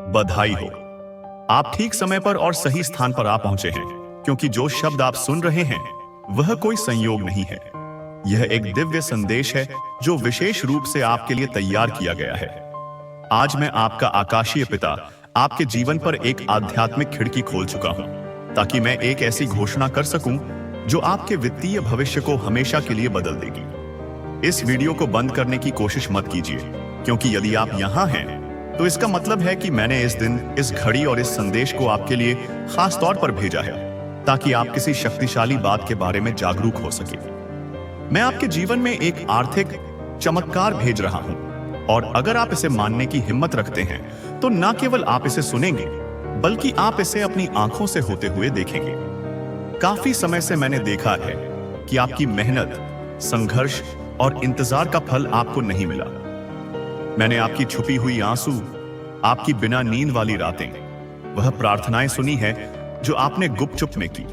बधाई हो, आप ठीक समय पर और सही स्थान पर आ पहुंचे हैं, क्योंकि जो शब्द आप सुन रहे हैं वह कोई संयोग नहीं है। यह एक दिव्य संदेश है जो विशेष रूप से आपके लिए तैयार किया गया है। आज मैं आपका आकाशीय पिता आपके जीवन पर एक आध्यात्मिक खिड़की खोल चुका हूं, ताकि मैं एक ऐसी घोषणा कर सकूं जो आपके वित्तीय भविष्य को हमेशा के लिए बदल देगी। इस वीडियो को बंद करने की कोशिश मत कीजिए, क्योंकि यदि आप यहां हैं तो इसका मतलब है कि मैंने इस दिन, इस घड़ी और इस संदेश को आपके लिए खास तौर पर भेजा है, ताकि आप किसी शक्तिशाली बात के बारे में जागरूक हो सके। मैं आपके जीवन में एक आर्थिक चमत्कार भेज रहा हूं, और अगर आप इसे मानने की हिम्मत रखते हैं तो न केवल आप इसे सुनेंगे, बल्कि आप इसे अपनी आंखों से होते हुए देखेंगे। काफी समय से मैंने देखा है कि आपकी मेहनत, संघर्ष और इंतजार का फल आपको नहीं मिला। मैंने आपकी छुपी हुई आंसू, आपकी बिना नींद वाली रातें, वह प्रार्थनाएं सुनी है जो आपने गुपचुप में की,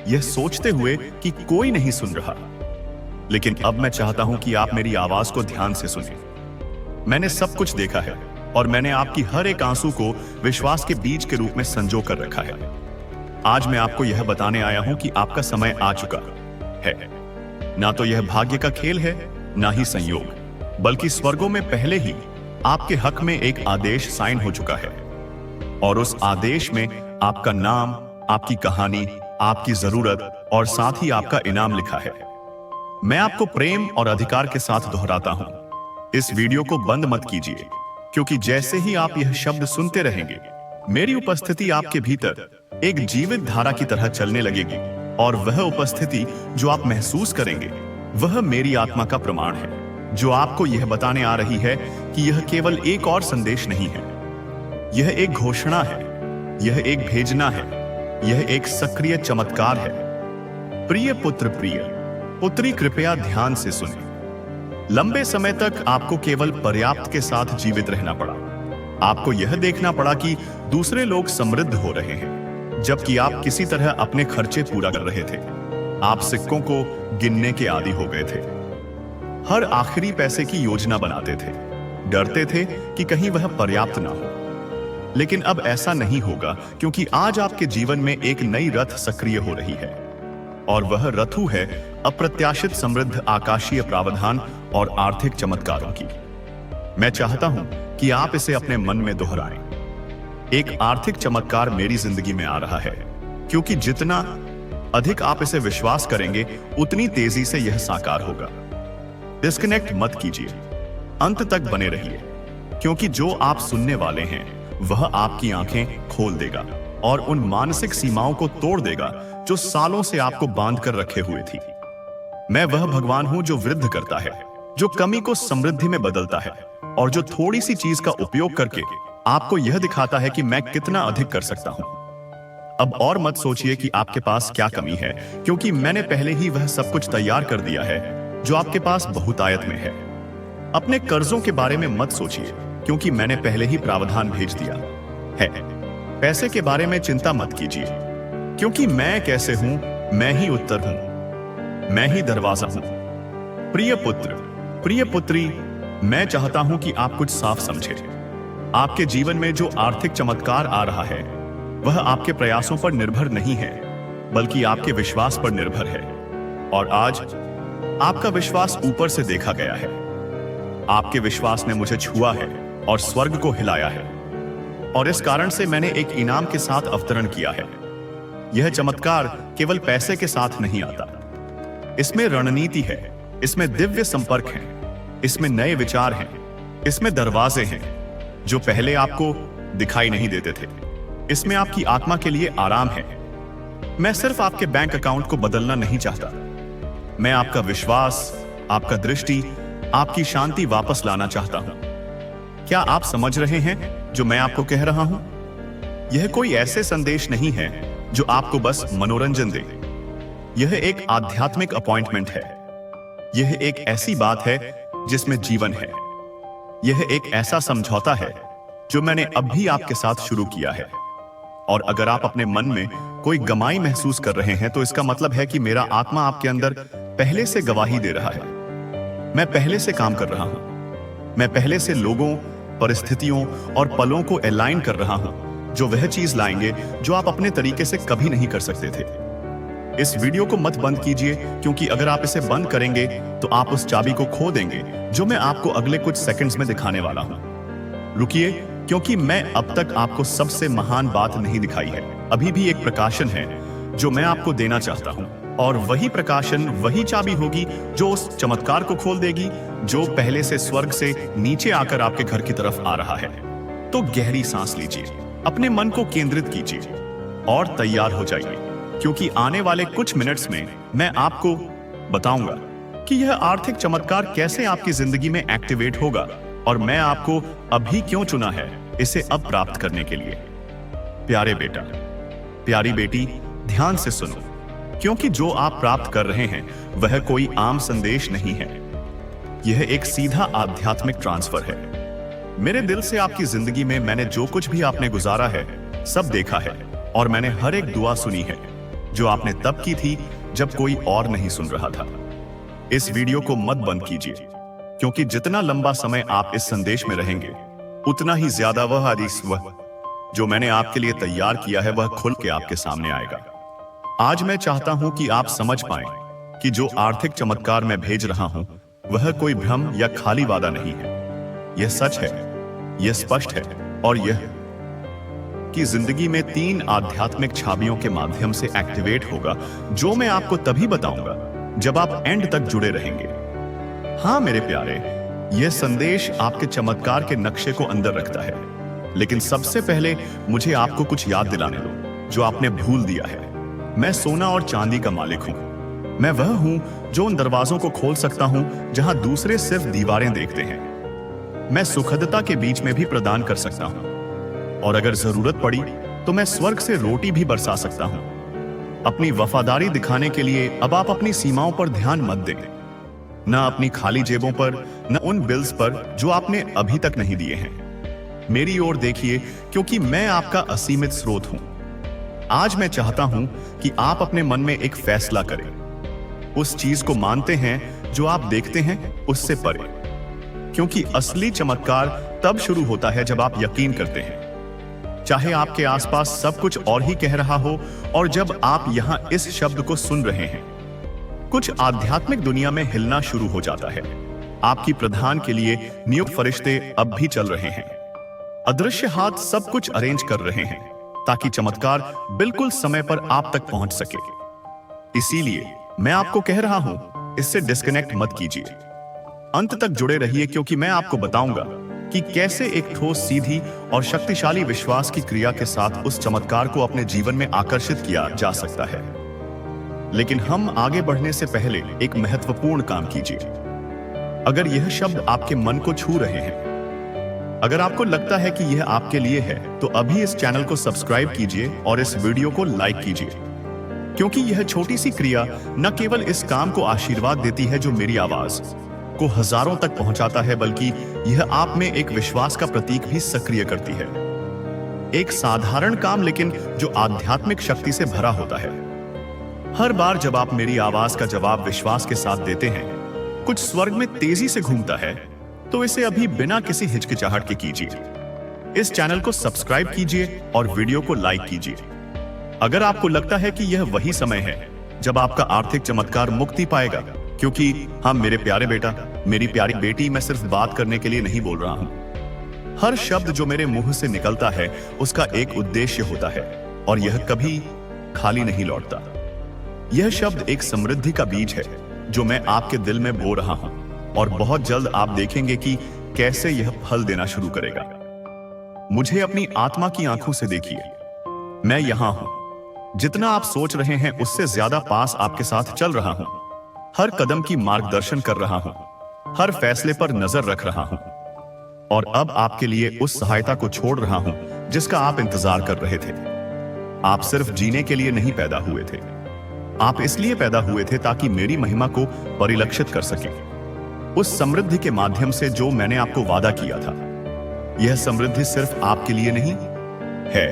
यह सोचते हुए कि कोई नहीं सुन रहा। लेकिन अब मैं चाहता हूं कि आप मेरी आवाज को ध्यान से सुनें। मैंने सब कुछ देखा है, और मैंने आपकी हर एक आंसू को विश्वास के बीज के रूप में संजो कर रखा है। आज मैं आपको यह बताने आया हूं कि आपका समय आ चुका है। ना तो यह भाग्य का खेल है, ना ही संयोग, बल्कि स्वर्गों में पहले ही आपके हक में एक आदेश साइन हो चुका है। और उस आदेश में आपका नाम, आपकी कहानी, आपकी जरूरत और साथ ही आपका इनाम लिखा है। मैं आपको प्रेम और अधिकार के साथ दोहराता हूं, इस वीडियो को बंद मत कीजिए, क्योंकि जैसे ही आप यह शब्द सुनते रहेंगे, मेरी उपस्थिति आपके भीतर एक जीवित धारा की तरह चलने लगेगी, और वह उपस्थिति जो आप महसूस करेंगे वह मेरी आत्मा का प्रमाण है, जो आपको यह बताने आ रही है कि यह केवल एक और संदेश नहीं है। यह एक घोषणा है, यह एक भेजना है, यह एक सक्रिय चमत्कार है। प्रिय पुत्र, प्रिय पुत्री, कृपया ध्यान से सुने। लंबे समय तक आपको केवल पर्याप्त के साथ जीवित रहना पड़ा। आपको यह देखना पड़ा कि दूसरे लोग समृद्ध हो रहे हैं, जबकि आप किसी तरह अपने खर्चे पूरा कर रहे थे। आप सिक्कों को गिनने के आदी हो गए थे, हर आखिरी पैसे की योजना बनाते थे, डरते थे कि कहीं वह पर्याप्त ना हो। लेकिन अब ऐसा नहीं होगा, क्योंकि आज आपके जीवन में एक नई रथ सक्रिय हो रही है, और वह रथु है अप्रत्याशित समृद्ध आकाशीय प्रावधान और आर्थिक चमत्कारों की। मैं चाहता हूं कि आप इसे अपने मन में दोहराएं। एक आर्थिक चमत्कार मेरी जिंदगी में आ रहा है, क्योंकि जितना अधिक आप इसे विश्वास करेंगे, उतनी तेजी से यह साकार होगा। डिस्कनेक्ट मत कीजिए, अंत तक बने रहिए, क्योंकि जो आप सुनने वाले हैं वह आपकी आंखें खोल देगा और उन मानसिक सीमाओं को तोड़ देगा जो सालों से आपको बांध कर रखे हुए थी। मैं वह भगवान हूं जो वृद्धि करता है, जो कमी को समृद्धि में बदलता है, और जो थोड़ी सी चीज का उपयोग करके आपको यह दिखाता है कि मैं कितना अधिक कर सकता हूं। अब और मत सोचिए कि आपके पास क्या कमी है, क्योंकि मैंने पहले ही वह सब कुछ तैयार कर दिया है जो आपके पास बहुतायत में है। अपने कर्जों के बारे में मत सोचिए, क्योंकि मैंने पहले ही प्रावधान भेज दिया है। पैसे के बारे में चिंता मत कीजिए, क्योंकि मैं कैसे हूं, मैं ही उत्तर हूं, मैं ही दरवाजा हूं। प्रिय पुत्र, प्रिय पुत्री, मैं चाहता हूं कि आप कुछ साफ समझें। आपके जीवन में जो आर्थिक चमत्कार आ रहा है वह आपके प्रयासों पर निर्भर नहीं है, बल्कि आपके विश्वास पर निर्भर है। और आज आपका विश्वास ऊपर से देखा गया है। आपके विश्वास ने मुझे छुआ है और स्वर्ग को हिलाया है, और इस कारण से मैंने एक इनाम के साथ अवतरण किया है। यह चमत्कार केवल पैसे के साथ नहीं आता, इसमें रणनीति है, इसमें दिव्य संपर्क है, इसमें नए विचार हैं, इसमें दरवाजे हैं जो पहले आपको दिखाई नहीं देते थे, इसमें आपकी आत्मा के लिए आराम है। मैं सिर्फ आपके बैंक अकाउंट को बदलना नहीं चाहता, मैं आपका विश्वास, आपका दृष्टि, आपकी शांति वापस लाना चाहता हूं। क्या आप समझ रहे हैं जो मैं आपको कह रहा हूं? यह कोई ऐसे संदेश नहीं है जो आपको बस मनोरंजन दे। यह एक आध्यात्मिक अपॉइंटमेंट है। यह एक ऐसी बात है जिसमें जीवन है। यह एक ऐसा समझौता है जो मैंने अब भी आपके साथ शुरू किया है। और अगर आप अपने मन में कोई गमाई महसूस कर रहे हैं, तो इसका मतलब है कि मेरा आत्मा आपके अंदर पहले से गवाही दे रहा है। मैं पहले से काम कर रहा हूं। मैं पहले से लोगों, परिस्थितियों और पलों को अलाइन कर रहा हूं, जो वह चीज लाएंगे जो आप अपने तरीके से कभी नहीं कर सकते थे। इस वीडियो को मत बंद कीजिए, क्योंकि अगर आप इसे बंद करेंगे तो आप उस चाबी को खो देंगे जो मैं आपको अगले कुछ सेकंड्स में दिखाने वाला हूं। रुकिए, क्योंकि मैं अब तक आपको सबसे महान बात नहीं दिखाई है। अभी भी एक प्रकाशन है जो मैं आपको देना चाहता हूं, और वही प्रकाशन, वही चाबी होगी जो उस चमत्कार को खोल देगी जो पहले से स्वर्ग से नीचे आकर आपके घर की तरफ आ रहा है। तो गहरी सांस लीजिए, अपने मन को केंद्रित कीजिए और तैयार हो जाइए, क्योंकि आने वाले कुछ मिनट्स में मैं आपको बताऊंगा कि यह आर्थिक चमत्कार कैसे आपकी जिंदगी में एक्टिवेट होगा, और मैं आपको अभी क्यों चुना है इसे अब प्राप्त करने के लिए। प्यारे बेटा, प्यारी बेटी, ध्यान से सुनो, क्योंकि जो आप प्राप्त कर रहे हैं वह कोई आम संदेश नहीं है। यह एक सीधा आध्यात्मिक ट्रांसफर है। मेरे दिल से आपकी जिंदगी में मैंने जो कुछ भी आपने गुजारा है सब देखा है, और मैंने हर एक दुआ सुनी है जो आपने तब की थी जब कोई और नहीं सुन रहा था। इस वीडियो को मत बंद कीजिए, क्योंकि जितना लंबा समय आप इस संदेश में रहेंगे उतना ही ज्यादा वह हदीस, वह जो मैंने आपके लिए तैयार किया है, वह खुल के आपके सामने आएगा। आज मैं चाहता हूं कि आप समझ पाएं कि जो आर्थिक चमत्कार मैं भेज रहा हूं वह कोई भ्रम या खाली वादा नहीं है। यह सच है, यह स्पष्ट है, और यह कि जिंदगी में 3 आध्यात्मिक छाबियों के माध्यम से एक्टिवेट होगा, जो मैं आपको तभी बताऊंगा जब आप एंड तक जुड़े रहेंगे। हाँ मेरे प्यारे, यह संदेश आपके चमत्कार के नक्शे को अंदर रखता है, लेकिन सबसे पहले मुझे आपको कुछ याद दिलाने दो जो आपने भूल दिया है। मैं सोना और चांदी का मालिक हूं। मैं वह हूं जो उन दरवाजों को खोल सकता हूं जहां दूसरे सिर्फ दीवारें देखते हैं। मैं सुखदता के बीच में भी प्रदान कर सकता हूं, और अगर जरूरत पड़ी तो मैं स्वर्ग से रोटी भी बरसा सकता हूं। अपनी वफादारी दिखाने के लिए अब आप अपनी सीमाओं पर ध्यान मत दें, न अपनी खाली जेबों पर, न उन बिल्स पर जो आपने अभी तक नहीं दिए हैं। मेरी ओर देखिए, क्योंकि मैं आपका असीमित स्रोत हूं। आज मैं चाहता हूं कि आप अपने मन में एक फैसला करें, उस चीज को मानते हैं जो आप देखते हैं उससे परे, क्योंकि असली चमत्कार तब शुरू होता है जब आप यकीन करते हैं, चाहे आपके आसपास सब कुछ और ही कह रहा हो, और जब आप यहां इस शब्द को सुन रहे हैं कुछ आध्यात्मिक दुनिया में हिलना शुरू हो जाता है। आपकी प्रधान के लिए नियुक्त फरिश्ते अब भी चल रहे हैं। अदृश्य हाथ सब कुछ अरेंज कर रहे हैं ताकि चमत्कार बिल्कुल समय पर आप तक पहुंच सके। इसीलिए मैं आपको कह रहा हूं, इससे डिस्कनेक्ट मत कीजिए, अंत तक जुड़े रहिए, क्योंकि मैं आपको बताऊंगा कि कैसे एक ठोस, सीधी और शक्तिशाली विश्वास की क्रिया के साथ उस चमत्कार को अपने जीवन में आकर्षित किया जा सकता है। लेकिन हम आगे बढ़ने से पहले एक महत्वपूर्ण काम कीजिए। अगर यह शब्द आपके मन को छू रहे हैं, अगर आपको लगता है कि यह आपके लिए है, तो अभी इस चैनल को सब्सक्राइब कीजिए और इस वीडियो को लाइक कीजिए, क्योंकि यह छोटी सी क्रिया न केवल इस काम को आशीर्वाद देती है जो मेरी आवाज को हजारों तक पहुंचाता है, बल्कि यह आप में एक विश्वास का प्रतीक भी सक्रिय करती है। एक साधारण काम, लेकिन जो आध्यात्मिक शक्ति से भरा होता है। हर बार जब आप मेरी आवाज का जवाब विश्वास के साथ देते हैं, कुछ स्वर्ग में तेजी से घूमता है। तो इसे अभी बिना किसी हिचकिचाहट के कीजिए। इस चैनल को सब्सक्राइब कीजिए और वीडियो को लाइक कीजिए। अगर आपको लगता है कि यह वही समय है जब आपका आर्थिक चमत्कार मुक्ति पाएगा, क्योंकि हाँ मेरे प्यारे बेटा, मेरी प्यारी बेटी, मैं सिर्फ बात करने के लिए नहीं बोल रहा हूं। हर शब्द जो मेरे मुंह से निकलता है उसका एक उद्देश्य होता है, और यह कभी खाली नहीं लौटता। यह शब्द एक समृद्धि का बीज है जो मैं आपके दिल में बो रहा हूं, और बहुत जल्द आप देखेंगे कि कैसे यह फल देना शुरू करेगा। मुझे अपनी आत्मा की आंखों से देखिए। मैं यहां हूं। जितना आप सोच रहे हैं उससे ज्यादा पास आपके साथ चल रहा हूं। हर कदम की मार्गदर्शन कर रहा हूं, हर फैसले पर नजर रख रहा हूं, और अब आपके लिए उस सहायता को छोड़ रहा हूं जिसका आप इंतजार कर रहे थे। आप सिर्फ जीने के लिए नहीं पैदा हुए थे, आप इसलिए पैदा हुए थे ताकि मेरी महिमा को परिलक्षित कर सके, उस समृद्धि के माध्यम से जो मैंने आपको वादा किया था। यह समृद्धि सिर्फ आपके लिए नहीं है,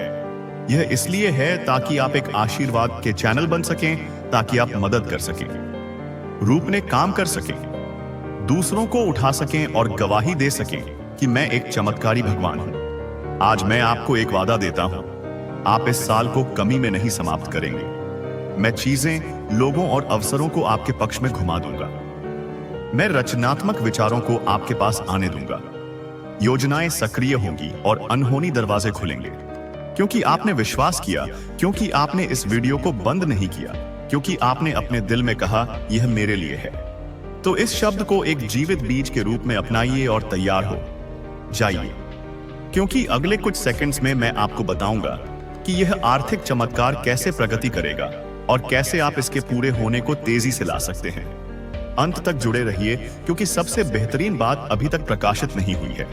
यह इसलिए है ताकि आप एक आशीर्वाद के चैनल बन सकें, ताकि आप मदद कर सकें, रूप ने काम कर सकें, दूसरों को उठा सकें और गवाही दे सकें कि मैं एक चमत्कारी भगवान हूं। आज मैं आपको एक वादा देता हूं, आप इस साल को कमी में नहीं समाप्त करेंगे। मैं चीजें, लोगों और अवसरों को आपके पक्ष में घुमा दूंगा। मैं रचनात्मक विचारों को आपके पास आने दूंगा। योजनाएं सक्रिय होंगी और अनहोनी दरवाजे खुलेंगे, क्योंकि आपने विश्वास किया, क्योंकि आपने इस वीडियो को बंद नहीं किया, क्योंकि आपने अपने दिल में कहा यह मेरे लिए है। तो इस शब्द को एक जीवित बीज के रूप में अपनाइए और तैयार हो जाइए, क्योंकि अगले कुछ सेकंड्स में मैं आपको बताऊंगा कि यह आर्थिक चमत्कार कैसे प्रगति करेगा और कैसे आप इसके पूरे होने को तेजी से ला सकते हैं। अंत तक जुड़े रहिए, क्योंकि सबसे बेहतरीन बात अभी तक प्रकाशित नहीं हुई है।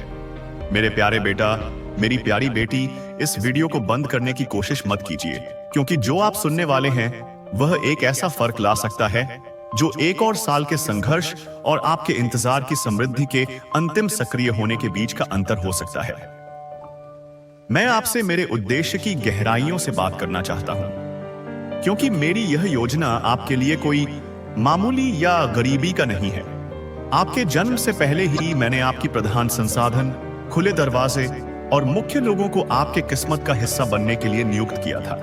मेरे प्यारे बेटा, मेरी प्यारी बेटी, इस वीडियो को बंद करने की कोशिश मत कीजिए, क्योंकि जो आप सुनने वाले हैं वह एक ऐसा फर्क ला सकता है जो 1 और साल के संघर्ष और आपके इंतजार की समृद्धि के अंतिम सक्रिय होने के बीच का अंतर हो सकता है। मैं आपसे मेरे उद्देश्य की गहराइयों से बात करना चाहता हूं, क्योंकि मेरी यह योजना आपके लिए कोई मामूली या गरीबी का नहीं है। आपके जन्म से पहले ही मैंने आपकी प्रधान संसाधन, खुले दरवाजे और मुख्य लोगों को आपके किस्मत का हिस्सा बनने के लिए नियुक्त किया था।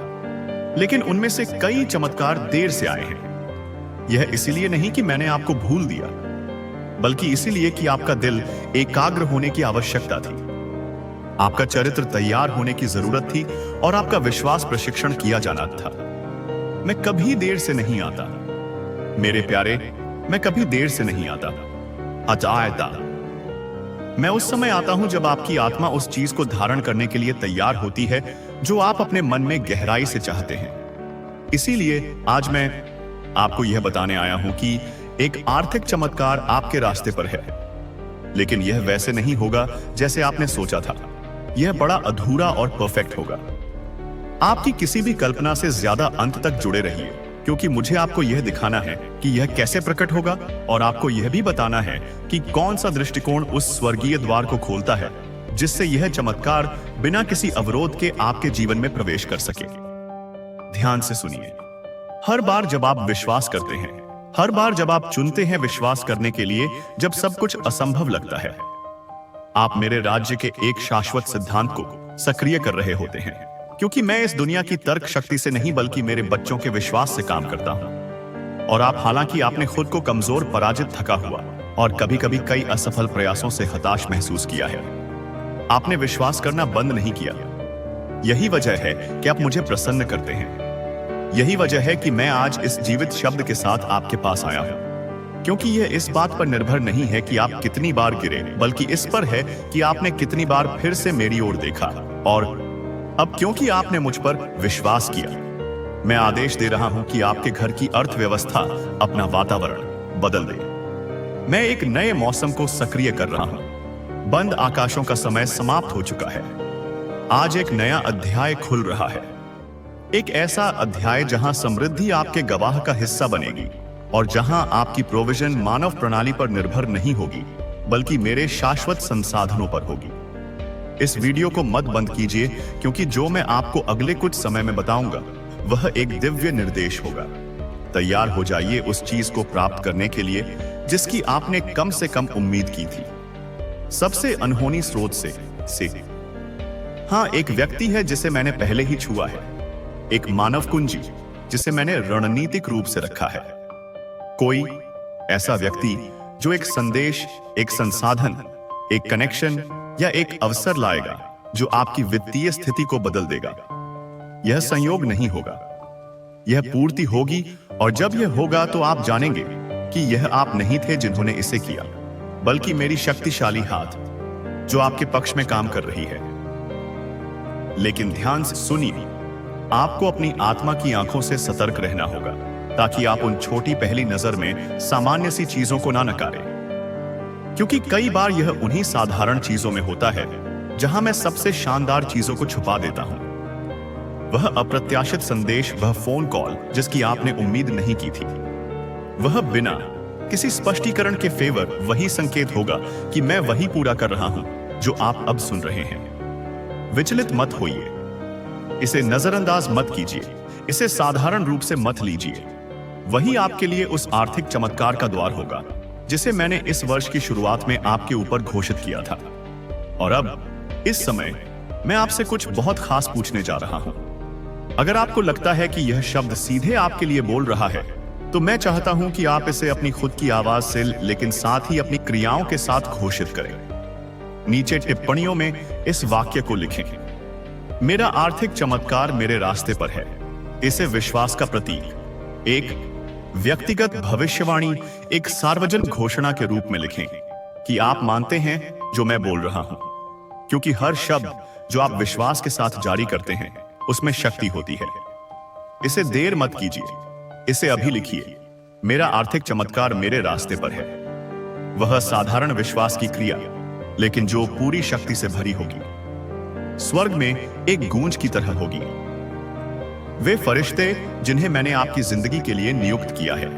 लेकिन उनमें से कई चमत्कार देर से आए हैं। यह इसलिए नहीं कि मैंने आपको भूल दिया, बल्कि इसलिए कि आपका दिल एकाग्र होने की आवश्यकता थी, आपका चरित्र तैयार होने की जरूरत थी और आपका विश्वास प्रशिक्षण किया जाना था। मैं कभी देर से नहीं आता मेरे प्यारे, मैं कभी देर से नहीं आता। आता मैं उस समय आता हूं जब आपकी आत्मा उस चीज को धारण करने के लिए तैयार होती है जो आप अपने मन में गहराई से चाहते हैं। इसीलिए आज मैं आपको यह बताने आया हूं कि एक आर्थिक चमत्कार आपके रास्ते पर है, लेकिन यह वैसे नहीं होगा जैसे आपने सोचा था। यह बड़ा अधूरा और परफेक्ट होगा। आपकी किसी भी कल्पना से ज्यादा अंत तक जुड़े रहिए, क्योंकि मुझे आपको यह दिखाना है कि यह कैसे प्रकट होगा और आपको यह भी बताना है कि कौन सा दृष्टिकोण उस स्वर्गीय द्वार को खोलता है जिससे यह चमत्कार बिना किसी अवरोध के आपके जीवन में प्रवेश कर सके। ध्यान से सुनिए। हर बार जब आप विश्वास करते हैं, हर बार जब आप चुनते हैं विश्वास करने के लिए जब सब कुछ असंभव लगता है, आप मेरे राज्य के एक शाश्वत सिद्धांत को सक्रिय कर रहे होते हैं। क्योंकि मैं इस दुनिया की तर्क शक्ति से नहीं, बल्कि मेरे बच्चों के विश्वास से काम करता हूं। और आप, हालांकि आपने खुद को कमजोर, पराजित, थका हुआ और कभी-कभी कई असफल प्रयासों से हताश महसूस किया है, आपने विश्वास करना बंद नहीं किया। यही वजह है कि आप मुझे प्रसन्न करते हैं। यही वजह है कि मैं आज इस जीवित शब्द के साथ आपके पास आया हूं, क्योंकि यह इस बात पर निर्भर नहीं है कि आप कितनी बार गिरे, बल्कि इस पर है कि आपने कितनी बार फिर से मेरी ओर देखा। और अब क्योंकि आपने मुझ पर विश्वास किया, मैं आदेश दे रहा हूं कि आपके घर की अर्थव्यवस्था अपना वातावरण बदल दे। मैं एक नए मौसम को सक्रिय कर रहा हूं। बंद आकाशों का समय समाप्त हो चुका है। आज एक नया अध्याय खुल रहा है, एक ऐसा अध्याय जहां समृद्धि आपके गवाह का हिस्सा बनेगी और जहां आपकी प्रोविजन मानव प्रणाली पर निर्भर नहीं होगी, बल्कि मेरे शाश्वत संसाधनों पर होगी। इस वीडियो को मत बंद कीजिए, क्योंकि जो मैं आपको अगले कुछ समय में बताऊंगा वह एक दिव्य निर्देश होगा। तैयार हो जाइए उस चीज को प्राप्त करने के लिए जिसकी आपने कम से कम उम्मीद की थी, सबसे अनहोनी स्रोत से। हाँ, एक व्यक्ति है जिसे मैंने पहले ही छुआ है, एक मानव कुंजी जिसे मैंने रणनीतिक रूप से रखा है। कोई ऐसा व्यक्ति जो एक संदेश, एक संसाधन, एक कनेक्शन या एक अवसर लाएगा जो आपकी वित्तीय स्थिति को बदल देगा। यह संयोग नहीं होगा, यह पूर्ति होगी। और जब यह होगा तो आप जानेंगे कि यह आप नहीं थे जिन्होंने इसे किया, बल्कि मेरी शक्तिशाली हाथ जो आपके पक्ष में काम कर रही है। लेकिन ध्यान से सुनिए, आपको अपनी आत्मा की आंखों से सतर्क रहना होगा, ताकि आप उन छोटी पहली नजर में सामान्य सी चीजों को ना नकारें। क्योंकि कई बार यह उन्हीं साधारण चीजों में होता है जहां मैं सबसे शानदार चीजों को छुपा देता हूं। वह अप्रत्याशित संदेश, वह फोन कॉल जिसकी आपने उम्मीद नहीं की थी, वह बिना किसी स्पष्टीकरण के फेवर वही संकेत होगा कि मैं वही पूरा कर रहा हूं जो आप अब सुन रहे हैं। विचलित मत होइए, इसे नजरअंदाज मत कीजिए, इसे साधारण रूप से मत लीजिए। वही आपके लिए उस आर्थिक चमत्कार का द्वार होगा जिसे मैंने इस वर्ष की शुरुआत में आपके ऊपर घोषित किया था। और अब इस समय मैं आपसे कुछ बहुत खास पूछने जा रहा हूं। अगर आपको लगता है कि यह शब्द सीधे आपके लिए बोल रहा है, तो मैं चाहता हूं कि आप इसे अपनी खुद की आवाज से, लेकिन साथ ही अपनी क्रियाओं के साथ घोषित करें। नीचे टिप्पणियों में इस वाक्य को लिखें, मेरा आर्थिक चमत्कार मेरे रास्ते पर है। इसे विश्वास का प्रतीक, एक व्यक्तिगत भविष्यवाणी, एक सार्वजनिक घोषणा के रूप में लिखें कि आप मानते हैं जो मैं बोल रहा हूं, क्योंकि हर शब्द जो आप विश्वास के साथ जारी करते हैं उसमें शक्ति होती है। इसे देर मत कीजिए, इसे अभी लिखिए, मेरा आर्थिक चमत्कार मेरे रास्ते पर है। वह साधारण विश्वास की क्रिया, लेकिन जो पूरी शक्ति से भरी होगी, स्वर्ग में एक गूंज की तरह होगी। वे फरिश्ते जिन्हें मैंने आपकी जिंदगी के लिए नियुक्त किया है,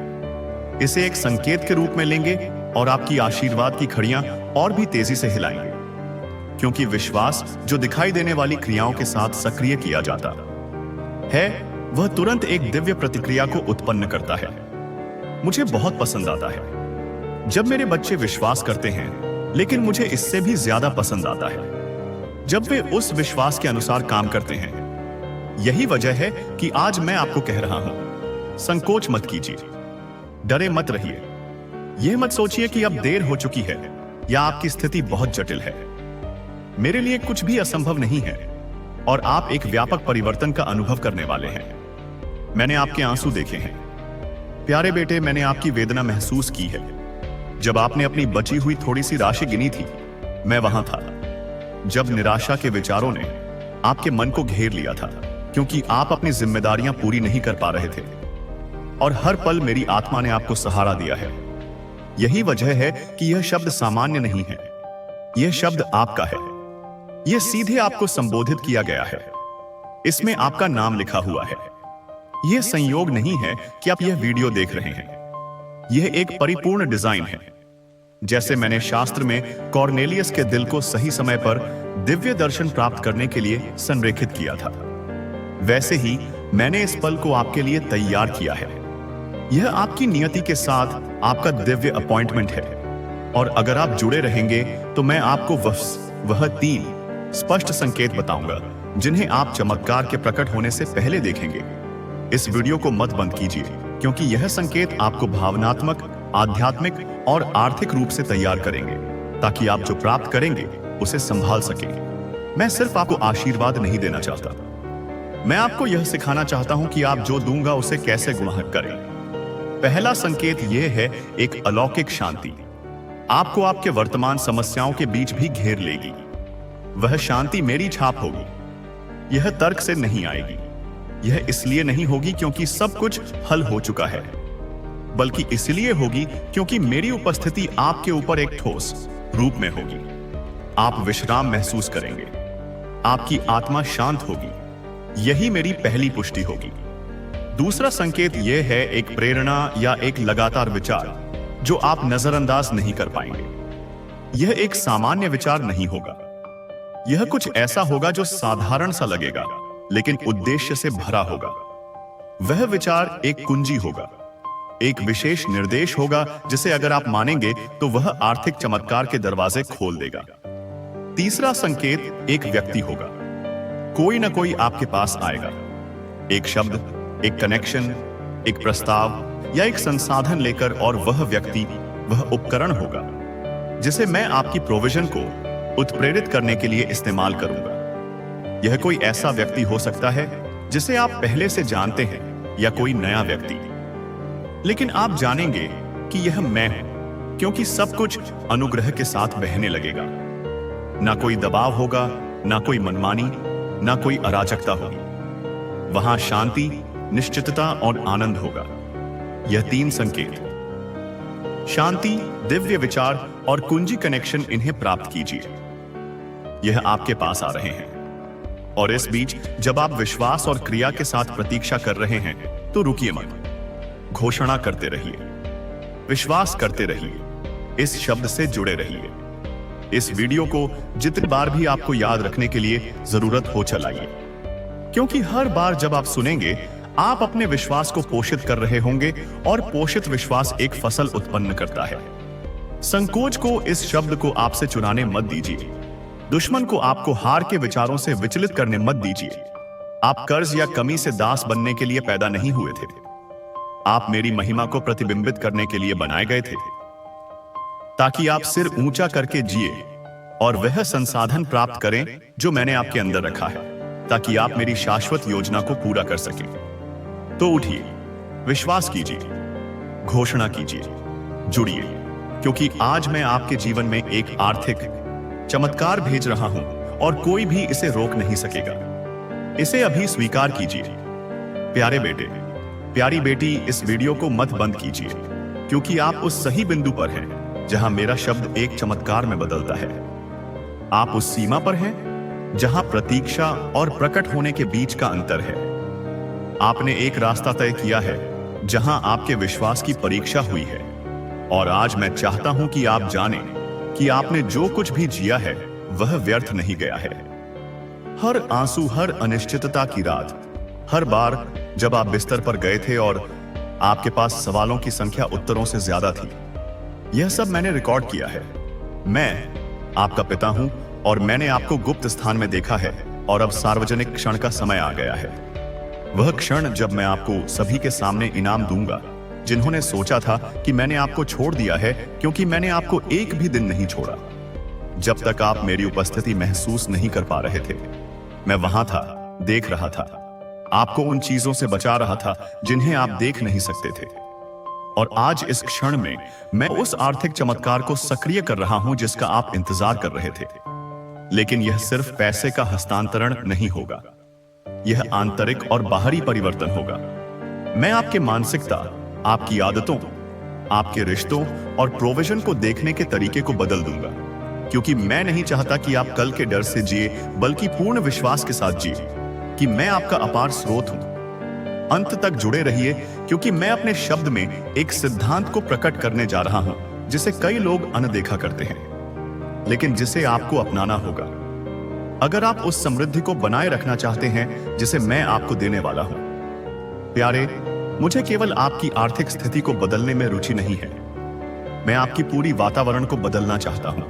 इसे एक संकेत के रूप में लेंगे और आपकी आशीर्वाद की घड़ियां और भी तेजी से हिलाएंगे, क्योंकि विश्वास जो दिखाई देने वाली क्रियाओं के साथ सक्रिय किया जाता है, वह तुरंत एक दिव्य प्रतिक्रिया को उत्पन्न करता है। मुझे बहुत पसंद आता है जब मेरे बच्चे विश्वास करते हैं, लेकिन मुझे इससे भी ज्यादा पसंद आता है जब वे उस विश्वास के अनुसार काम करते हैं। यही वजह है कि आज मैं आपको कह रहा हूं, संकोच मत कीजिए, डरे मत रहिए। यह मत सोचिए कि अब देर हो चुकी है या आपकी स्थिति बहुत जटिल है। मेरे लिए कुछ भी असंभव नहीं है और आप एक व्यापक परिवर्तन का अनुभव करने वाले हैं। मैंने आपके आंसू देखे हैं प्यारे बेटे, मैंने आपकी वेदना महसूस की है। जब आपने अपनी बची हुई थोड़ी सी राशि गिनी थी, मैं वहां था। जब निराशा के विचारों ने आपके मन को घेर लिया था, क्योंकि आप अपनी जिम्मेदारियां पूरी नहीं कर पा रहे थे, और हर पल मेरी आत्मा ने आपको सहारा दिया है। यही वजह है कि यह शब्द सामान्य नहीं है, यह शब्द आपका है। यह सीधे आपको संबोधित किया गया है, इसमें आपका नाम लिखा हुआ है। यह संयोग नहीं है कि आप यह वीडियो देख रहे हैं, यह एक परिपूर्ण डिजाइन है। जैसे मैंने शास्त्र में कॉर्नेलियस के दिल को सही समय पर दिव्य दर्शन प्राप्त करने के लिए संरेखित किया था, वैसे ही मैंने इस पल को आपके लिए तैयार किया है। यह आपकी नियति के साथ आपका दिव्य अपॉइंटमेंट है, और अगर आप जुड़े रहेंगे तो मैं आपको वह 3 स्पष्ट संकेत बताऊंगा जिन्हें आप चमत्कार के प्रकट होने से पहले देखेंगे। इस वीडियो को मत बंद कीजिए, क्योंकि यह संकेत आपको भावनात्मक, आध्यात्मिक और आर्थिक रूप से तैयार करेंगे, ताकि आप जो प्राप्त करेंगे उसे संभाल सकें। मैं सिर्फ आपको आशीर्वाद नहीं देना चाहता, मैं आपको यह सिखाना चाहता हूं कि आप जो दूंगा उसे कैसे ग्रहण करें। पहला संकेत यह है एक अलौकिक शांति आपको आपके वर्तमान समस्याओं के बीच भी घेर लेगी। वह शांति मेरी छाप होगी। यह तर्क से नहीं आएगी, यह इसलिए नहीं होगी क्योंकि सब कुछ हल हो चुका है, बल्कि इसलिए होगी क्योंकि मेरी उपस्थिति आपके ऊपर एक ठोस रूप में होगी। आप विश्राम महसूस करेंगे, आपकी आत्मा शांत होगी। यही मेरी पहली पुष्टि होगी। दूसरा संकेत यह है एक प्रेरणा या एक लगातार विचार जो आप नजरअंदाज नहीं कर पाएंगे। यह एक सामान्य विचार नहीं होगा, यह कुछ ऐसा होगा जो साधारण सा लगेगा, लेकिन उद्देश्य से भरा होगा। वह विचार एक कुंजी होगा, एक विशेष निर्देश होगा जिसे अगर आप मानेंगे तो वह आर्थिक चमत्कार के दरवाजे खोल देगा। तीसरा संकेत एक व्यक्ति होगा, कोई ना कोई आपके पास आएगा। एक शब्द, एक कनेक्शन, एक प्रस्ताव या एक संसाधन लेकर, और वह व्यक्ति वह उपकरण होगा जिसे मैं आपकी प्रोविजन को उत्प्रेरित करने के लिए इस्तेमाल करूंगा। यह कोई ऐसा व्यक्ति हो सकता है जिसे आप पहले से जानते हैं, या कोई नया व्यक्ति, लेकिन आप जानेंगे कि यह मैं हूं, क्योंकि सब कुछ अनुग्रह के साथ बहने लगेगा। ना कोई दबाव होगा, ना कोई मनमानी, ना कोई अराजकता होगी। वहां शांति, निश्चितता और आनंद होगा। यह 3 संकेत, शांति, दिव्य विचार और कुंजी कनेक्शन, इन्हें प्राप्त कीजिए। यह आपके पास आ रहे हैं। और इस बीच जब आप विश्वास और क्रिया के साथ प्रतीक्षा कर रहे हैं, तो रुकिए मत, घोषणा करते रहिए, विश्वास करते रहिए, इस शब्द से जुड़े रहिए। इस वीडियो को जितनी बार भी आपको याद रखने के लिए जरूरत हो चलाइए, क्योंकि हर बार जब आप सुनेंगे, आप अपने विश्वास को पोषित कर रहे होंगे, और पोषित विश्वास एक फसल उत्पन्न करता है। संकोच को, इस शब्द को आपसे चुराने मत दीजिए। दुश्मन को आपको हार के विचारों से विचलित करने मत दीजिए। आप कर्ज या कमी से दास बनने के लिए पैदा नहीं हुए थे। आप मेरी महिमा को प्रतिबिंबित करने के लिए बनाए गए थे, ताकि आप सिर ऊंचा करके जिए और वह संसाधन प्राप्त करें जो मैंने आपके अंदर रखा है, ताकि आप मेरी शाश्वत योजना को पूरा कर सकें। तो उठिए, विश्वास कीजिए, घोषणा कीजिए, जुड़िए, क्योंकि आज मैं आपके जीवन में एक आर्थिक चमत्कार भेज रहा हूं और कोई भी इसे रोक नहीं सकेगा। इसे अभी स्वीकार कीजिए। प्यारे बेटे, प्यारी बेटी, इस वीडियो को मत बंद कीजिए, क्योंकि आप उस सही बिंदु पर हैं जहां मेरा शब्द एक चमत्कार में बदलता है। आप उस सीमा पर हैं जहां प्रतीक्षा और प्रकट होने के बीच का अंतर है। आपने एक रास्ता तय किया है जहां आपके विश्वास की परीक्षा हुई है, और आज मैं चाहता हूं कि आप जानें कि आपने जो कुछ भी जिया है वह व्यर्थ नहीं गया है। हर आंसू, हर अनिश्चितता की रात, हर बार जब आप बिस्तर पर गए थे और आपके पास सवालों की संख्या उत्तरों से ज्यादा थी, यह सब मैंने रिकॉर्ड किया है। मैं आपका पिता हूं और मैंने आपको गुप्त स्थान में देखा है, और अब सार्वजनिक क्षण का समय आ गया है। वह क्षण जब मैं आपको सभी के सामने इनाम दूंगा जिन्होंने सोचा था कि मैंने आपको छोड़ दिया है, क्योंकि मैंने आपको एक भी दिन नहीं छोड़ा। जब तक आप मेरी उपस्थिति महसूस नहीं कर पा रहे थे, मैं वहां था, देख रहा था, आपको उन चीजों से बचा रहा था जिन्हें आप देख नहीं सकते थे। और आज इस क्षण में मैं उस आर्थिक चमत्कार को सक्रिय कर रहा हूं जिसका आप इंतजार कर रहे थे। लेकिन यह सिर्फ पैसे का हस्तांतरण नहीं होगा, यह आंतरिक और बाहरी परिवर्तन होगा। मैं आपके मानसिकता, आपकी आदतों, आपके रिश्तों और प्रोविजन को देखने के तरीके को बदल दूंगा, क्योंकि मैं नहीं चाहता कि आप कल के डर से जिए, बल्कि पूर्ण विश्वास के साथ जिए कि मैं आपका अपार स्रोत हूं। अंत तक जुड़े रहिए, क्योंकि मैं अपने शब्द में एक सिद्धांत को प्रकट करने जा रहा हूं जिसे कई लोग अनदेखा करते हैं, लेकिन जिसे आपको अपनाना होगा अगर आप उस समृद्धि को बनाए रखना चाहते हैं जिसे मैं आपको देने वाला हूं। प्यारे, मुझे केवल आपकी आर्थिक स्थिति को बदलने में रुचि नहीं है। मैं आपकी पूरी वातावरण को बदलना चाहता हूं।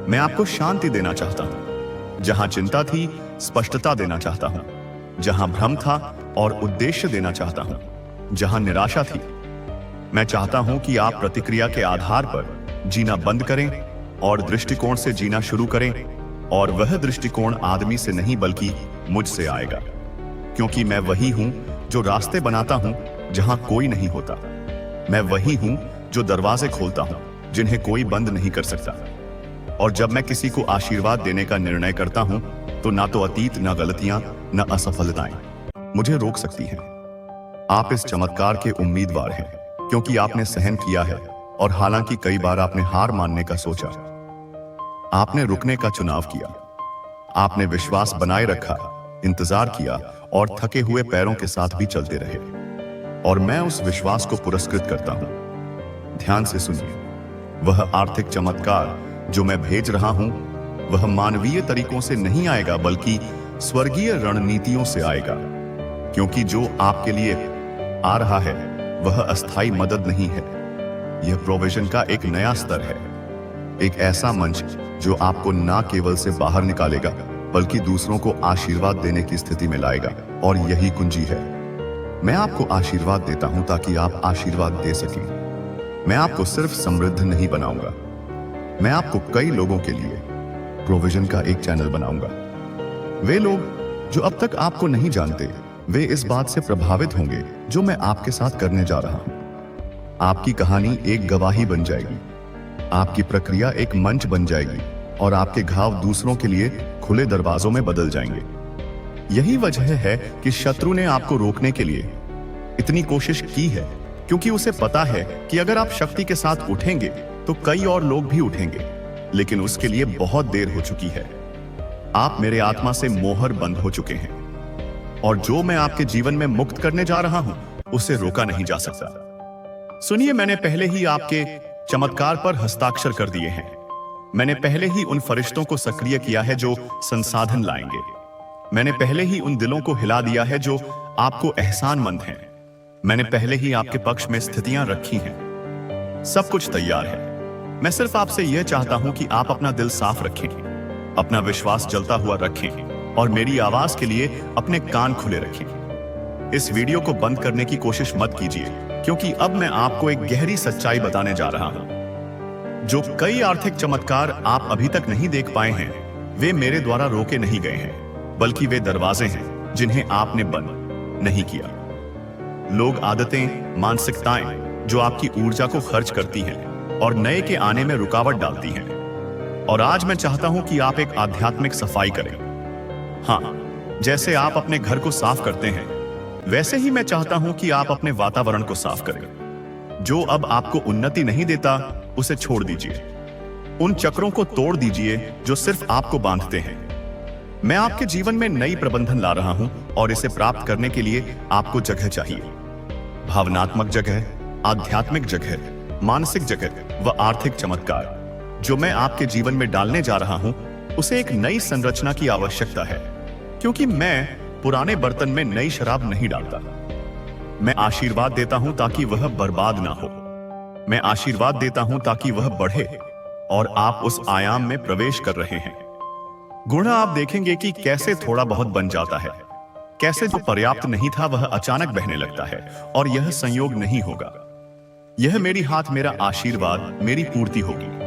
मैं आपको शांति देना चाहता हूं जहां चिंता थी, स्पष्टता देना चाहता हूं जहां भ्रम था, और उद्देश्य देना चाहता हूं जहां निराशा थी। मैं चाहता हूं कि आप प्रतिक्रिया के आधार पर जीना बंद करें और दृष्टिकोण से जीना शुरू करें, और वह दृष्टिकोण आदमी से नहीं बल्कि मुझसे आएगा, क्योंकि मैं वही हूं जो रास्ते बनाता हूं जहां कोई नहीं होता। मैं वही हूं जो दरवाजे खोलता हूं जिन्हें कोई बंद नहीं कर सकता। और जब मैं किसी को आशीर्वाद देने का निर्णय करता हूं, तो ना तो अतीत, ना गलतियां, ना असफलताएं मुझे रोक सकती हैं। आप इस चमत्कार के उम्मीदवार हैं, क्योंकि आपने सहन किया है, और हालांकि कई बार आपने हार मानने का सोचा, आपने रुकने का चुनाव किया। आपने विश्वास बनाए रखा, इंतजार किया, और थके हुए पैरों के साथ भी चलते रहे। और मैं उस विश्वास को पुरस्कृत करता हूं। ध्यान से सुनिए, वह आर्थिक चमत्कार जो मैं भेज रहा हूं, वह मानवीय तरीकों से नहीं आएगा, बल्कि स्वर्गीय रणनीतियों से आएगा। क्योंकि जो आपके लिए आ रहा है वह अस्थाई मदद नहीं है, यह प्रोविजन का एक नया स्तर है। एक ऐसा मंच जो आपको ना केवल से बाहर निकालेगा, बल्कि दूसरों को आशीर्वाद देने की स्थिति में लाएगा। और यही कुंजी है। मैं आपको आशीर्वाद देता हूं ताकि आप आशीर्वाद दे सकें। मैं आपको सिर्फ समृद्ध नहीं बनाऊंगा, मैं आपको कई लोगों के लिए प्रोविजन का एक चैनल बनाऊंगा। वे लोग जो अब तक आपको नहीं जानते, वे इस बात से प्रभावित होंगे जो मैं आपके साथ करने जा रहा हूं। आपकी कहानी एक गवाही बन जाएगी, आपकी प्रक्रिया एक मंच बन जाएगी, और आपके घाव दूसरों के लिए खुले दरवाजों में बदल जाएंगे। यही वजह है कि शत्रु ने आपको रोकने के लिए इतनी कोशिश की है, क्योंकि उसे पता है कि अगर आप शक्ति के साथ उठेंगे तो कई और लोग भी उठेंगे, लेकिन उसके लिए बहुत देर हो चुकी है। आप मेरे आत्मा से मोहर बंद हो चुके हैं, और जो मैं आपके जीवन में मुक्त करने जा रहा हूं उसे रोका नहीं जा सकता। सुनिए, मैंने पहले ही आपके चमत्कार पर हस्ताक्षर कर दिए हैं। मैंने पहले ही उन फरिश्तों को सक्रिय किया है जो संसाधन लाएंगे। मैंने पहले ही उन दिलों को हिला दिया है जो आपको एहसानमंद हैं। मैंने पहले ही आपके पक्ष में स्थितियां रखी हैं। सब कुछ तैयार है। मैं सिर्फ आपसे यह चाहता हूं कि आप अपना दिल साफ रखें, अपना विश्वास जलता हुआ रखें और मेरी आवाज के लिए अपने कान खुले रखें। इस वीडियो को बंद करने की कोशिश मत कीजिए, क्योंकि अब मैं आपको एक गहरी सच्चाई बताने जा रहा हूं। जो कई आर्थिक चमत्कार आप अभी तक नहीं देख पाए हैं, वे मेरे द्वारा रोके नहीं गए हैं, बल्कि वे दरवाजे हैं जिन्हें आपने बंद नहीं किया। लोग, आदतें, मानसिकताएं जो आपकी ऊर्जा को खर्च करती हैं और नए के आने में रुकावट डालती हैं। और आज मैं चाहता हूं कि आप एक आध्यात्मिक सफाई करें। हाँ, जैसे आप अपने घर को साफ करते हैं, वैसे ही मैं चाहता हूं कि आप अपने वातावरण को साफ करें। जो अब आपको उन्नति नहीं देता, उसे छोड़ दीजिए। उन चक्रों को तोड़ दीजिए जो सिर्फ आपको बांधते हैं। मैं आपके जीवन में नई प्रबंधन ला रहा हूं, और इसे प्राप्त करने के लिए आपको जगह चाहिए। भावनात्मक जगह, आध्यात्मिक जगह, मानसिक जगह व आर्थिक चमत्कार जो मैं आपके जीवन में डालने जा रहा हूं, उसे एक नई संरचना की आवश्यकता है, क्योंकि मैं पुराने बर्तन में नई शराब नहीं डालता। मैं आशीर्वाद देता हूं ताकि वह बर्बाद ना हो। मैं आशीर्वाद देता हूं ताकि वह बढ़े, और आप उस आयाम में प्रवेश कर रहे हैं। गुणा आप देखेंगे कि कैसे थोड़ा बहुत बन जाता है, कैसे जो पर्याप्त नहीं था वह अचानक बहने लगता है, और यह संयोग नहीं होगा। यह मेरी हाथ, मेरा आशीर्वाद, मेरी पूर्ति होगी।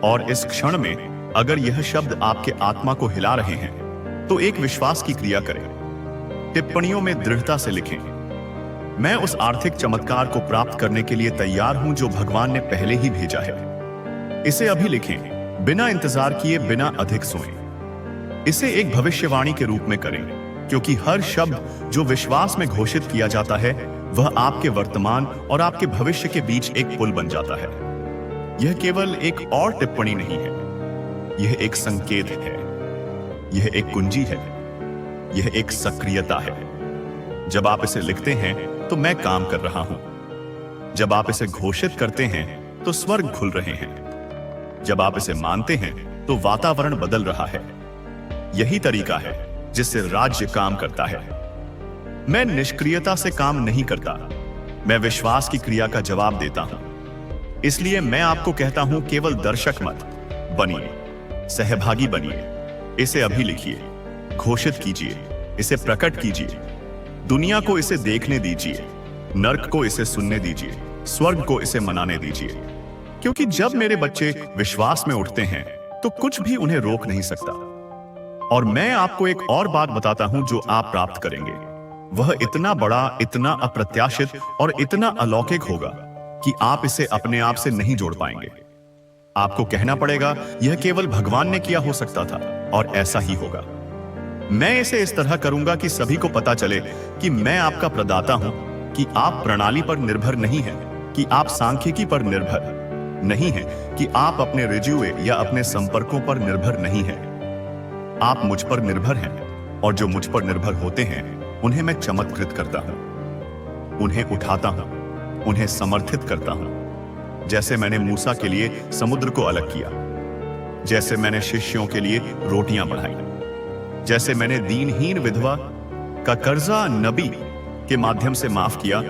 और इस क्षण में अगर यह शब्द आपके आत्मा को हिला रहे हैं, तो एक विश्वास की क्रिया करें। टिप्पणियों में दृढ़ता से लिखें, मैं उस आर्थिक चमत्कार को प्राप्त करने के लिए तैयार हूं जो भगवान ने पहले ही भेजा है। इसे अभी लिखें, बिना इंतजार किए, बिना अधिक सोए। इसे एक भविष्यवाणी के रूप में करें, क्योंकि हर शब्द जो विश्वास में घोषित किया जाता है, वह आपके वर्तमान और आपके भविष्य के बीच एक पुल बन जाता है। यह केवल एक और टिप्पणी नहीं है, यह एक संकेत है, यह एक कुंजी है, यह एक सक्रियता है। जब आप इसे लिखते हैं तो मैं काम कर रहा हूं। जब आप इसे घोषित करते हैं तो स्वर्ग खुल रहे हैं। जब आप इसे मानते हैं तो वातावरण बदल रहा है। यही तरीका है जिससे राज्य काम करता है। मैं निष्क्रियता से काम नहीं करता, मैं विश्वास की क्रिया का जवाब देता हूं। इसलिए मैं आपको कहता हूं, केवल दर्शक मत बनिए, सहभागी बनिए। इसे अभी लिखिए, घोषित कीजिए, इसे प्रकट कीजिए। दुनिया को इसे देखने दीजिए, नर्क को इसे सुनने दीजिए, स्वर्ग को इसे मनाने दीजिए। क्योंकि जब मेरे बच्चे विश्वास में उठते हैं तो कुछ भी उन्हें रोक नहीं सकता। और मैं आपको एक और बात बताता हूं जो आप प्राप्त करेंगे, वह इतना बड़ा, इतना अप्रत्याशित और इतना अलौकिक होगा कि आप इसे अपने आप से नहीं जोड़ पाएंगे। आपको कहना पड़ेगा, यह केवल भगवान ने किया हो सकता था, और ऐसा ही होगा। मैं इसे इस तरह करूंगा कि सभी को पता चले कि मैं आपका प्रदाता हूं, कि आप प्रणाली पर निर्भर नहीं हैं, कि आप सांख्यिकी पर निर्भर नहीं हैं, कि आप अपने रिज्यूमे या अपने संपर्कों पर निर्भर नहीं हैं। आप मुझ पर निर्भर हैं, और जो मुझ पर निर्भर होते हैं उन्हें मैं चमत्कृत करता हूं, उन्हें उठाता हूं, उन्हें समर्थित करता हूं। जैसे मैंने मूसा के लिए समुद्र को अलग किया, जैसे मैंने शिष्यों के लिए रोटियां बढ़ाई, जैसे मैंने दीनहीन विधवा का कर्जा नबी के माध्यम से माफ किया,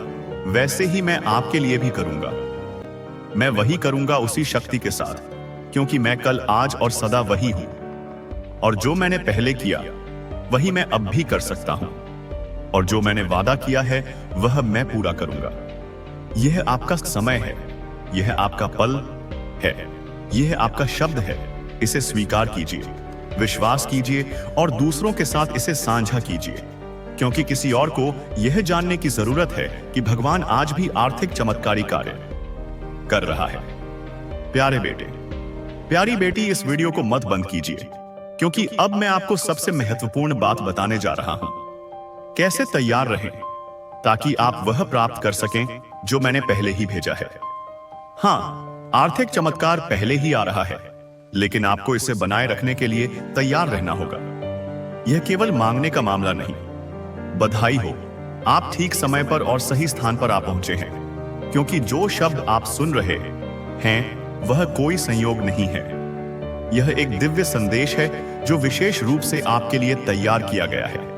वैसे ही मैं आपके लिए भी करूंगा। मैं वही करूंगा उसी शक्ति के साथ, क्योंकि मैं कल, आज और सदा वही हूं। और जो मैंने पहले किया वही मैं अब भी कर सकता हूं, और जो मैंने वादा किया है वह मैं पूरा करूंगा। यह आपका समय है, यह आपका पल है, यह आपका शब्द है। इसे स्वीकार कीजिए, विश्वास कीजिए और दूसरों के साथ इसे साझा कीजिए, क्योंकि किसी और को यह जानने की जरूरत है कि भगवान आज भी आर्थिक चमत्कारी कार्य कर रहा है। प्यारे बेटे, प्यारी बेटी, इस वीडियो को मत बंद कीजिए, क्योंकि अब मैं आपको सबसे महत्वपूर्ण बात बताने जा रहा हूं। कैसे तैयार रहें ताकि आप वह प्राप्त कर सकें जो मैंने पहले ही भेजा है। हां, आर्थिक चमत्कार पहले ही आ रहा है, लेकिन आपको इसे बनाए रखने के लिए तैयार रहना होगा। यह केवल मांगने का मामला नहीं। बधाई हो, आप ठीक समय पर और सही स्थान पर आ पहुंचे हैं, क्योंकि जो शब्द आप सुन रहे हैं वह कोई संयोग नहीं है। यह एक दिव्य संदेश है जो विशेष रूप से आपके लिए तैयार किया गया है।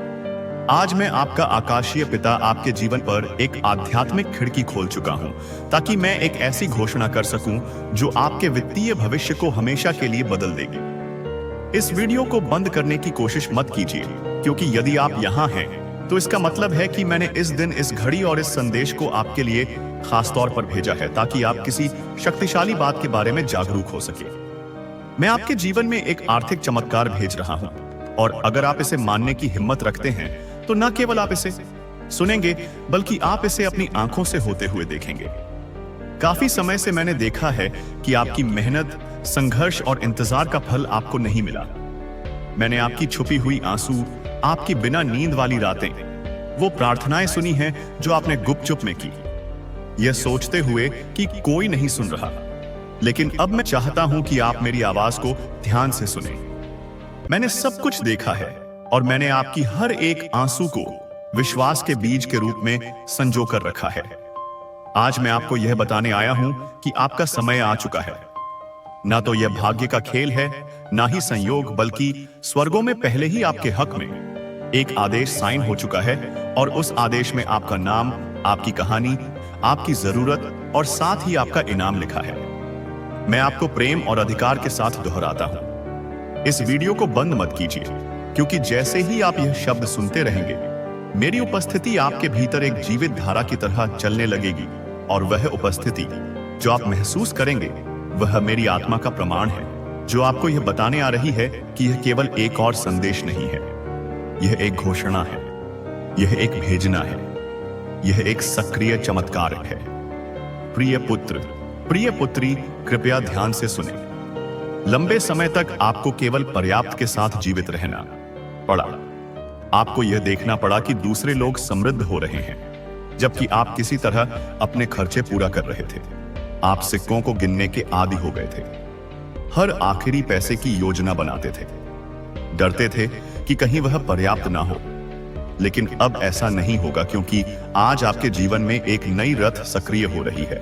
आज मैं आपका आकाशीय पिता आपके जीवन पर एक आध्यात्मिक खिड़की खोल चुका हूं, ताकि मैं एक ऐसी घोषणा कर सकूं जो आपके वित्तीय भविष्य को हमेशा के लिए बदल देगी। इस वीडियो को बंद करने की कोशिश मत कीजिए, क्योंकि यदि आप यहाँ हैं तो इसका मतलब है कि मैंने इस दिन, इस घड़ी और इस संदेश को आपके लिए खास तौर पर भेजा है, ताकि आप किसी शक्तिशाली बात के बारे में जागरूक हो सके। मैं आपके जीवन में एक आर्थिक चमत्कार भेज रहा हूं, और अगर आप इसे मानने की हिम्मत रखते हैं तो न केवल आप इसे सुनेंगे, बल्कि आप इसे अपनी आंखों से होते हुए देखेंगे। काफी समय से मैंने देखा है कि आपकी मेहनत, संघर्ष और इंतजार का फल आपको नहीं मिला। मैंने आपकी छुपी हुई आंसू, आपकी बिना नींद वाली रातें, वो प्रार्थनाएं सुनी हैं जो आपने गुपचुप में की, यह सोचते हुए कि कोई नहीं सुन रहा। लेकिन अब मैं चाहता हूं कि आप मेरी आवाज को ध्यान से सुने। मैंने सब कुछ देखा है, और मैंने आपकी हर एक आंसू को विश्वास के बीज के रूप में संजो कर रखा है। आज मैं आपको यह बताने आया हूं कि आपका समय आ चुका है। ना तो यह भाग्य का खेल है, ना ही संयोग, बल्कि स्वर्गों में पहले ही आपके हक में एक आदेश साइन हो चुका है, और उस आदेश में आपका नाम, आपकी कहानी, आपकी जरूरत और साथ ही आपका इनाम लिखा है। मैं आपको प्रेम और अधिकार के साथ दोहराता हूं, इस वीडियो को बंद मत कीजिए, क्योंकि जैसे ही आप यह शब्द सुनते रहेंगे, मेरी उपस्थिति आपके भीतर एक जीवित धारा की तरह चलने लगेगी, और वह उपस्थिति जो आप महसूस करेंगे वह मेरी आत्मा का प्रमाण है, जो आपको यह बताने आ रही है कि यह केवल एक और संदेश नहीं है, यह एक घोषणा है, यह एक भेजना है, यह एक सक्रिय चमत्कार है। प्रिय पुत्र, प्रिय पुत्री, कृपया ध्यान से सुने। लंबे समय तक आपको केवल पर्याप्त के साथ जीवित रहना पड़ा। आपको यह देखना पड़ा कि दूसरे लोग समृद्ध हो रहे हैं, जबकि आप किसी तरह अपने खर्चे पूरा कर रहे थे। आप सिक्कों को गिनने के आदी हो गए थे, हर आखिरी पैसे की योजना बनाते थे, डरते थे कि कहीं वह पर्याप्त ना हो। लेकिन अब ऐसा नहीं होगा, क्योंकि आज आपके जीवन में एक नई रथ सक्रिय हो रही है,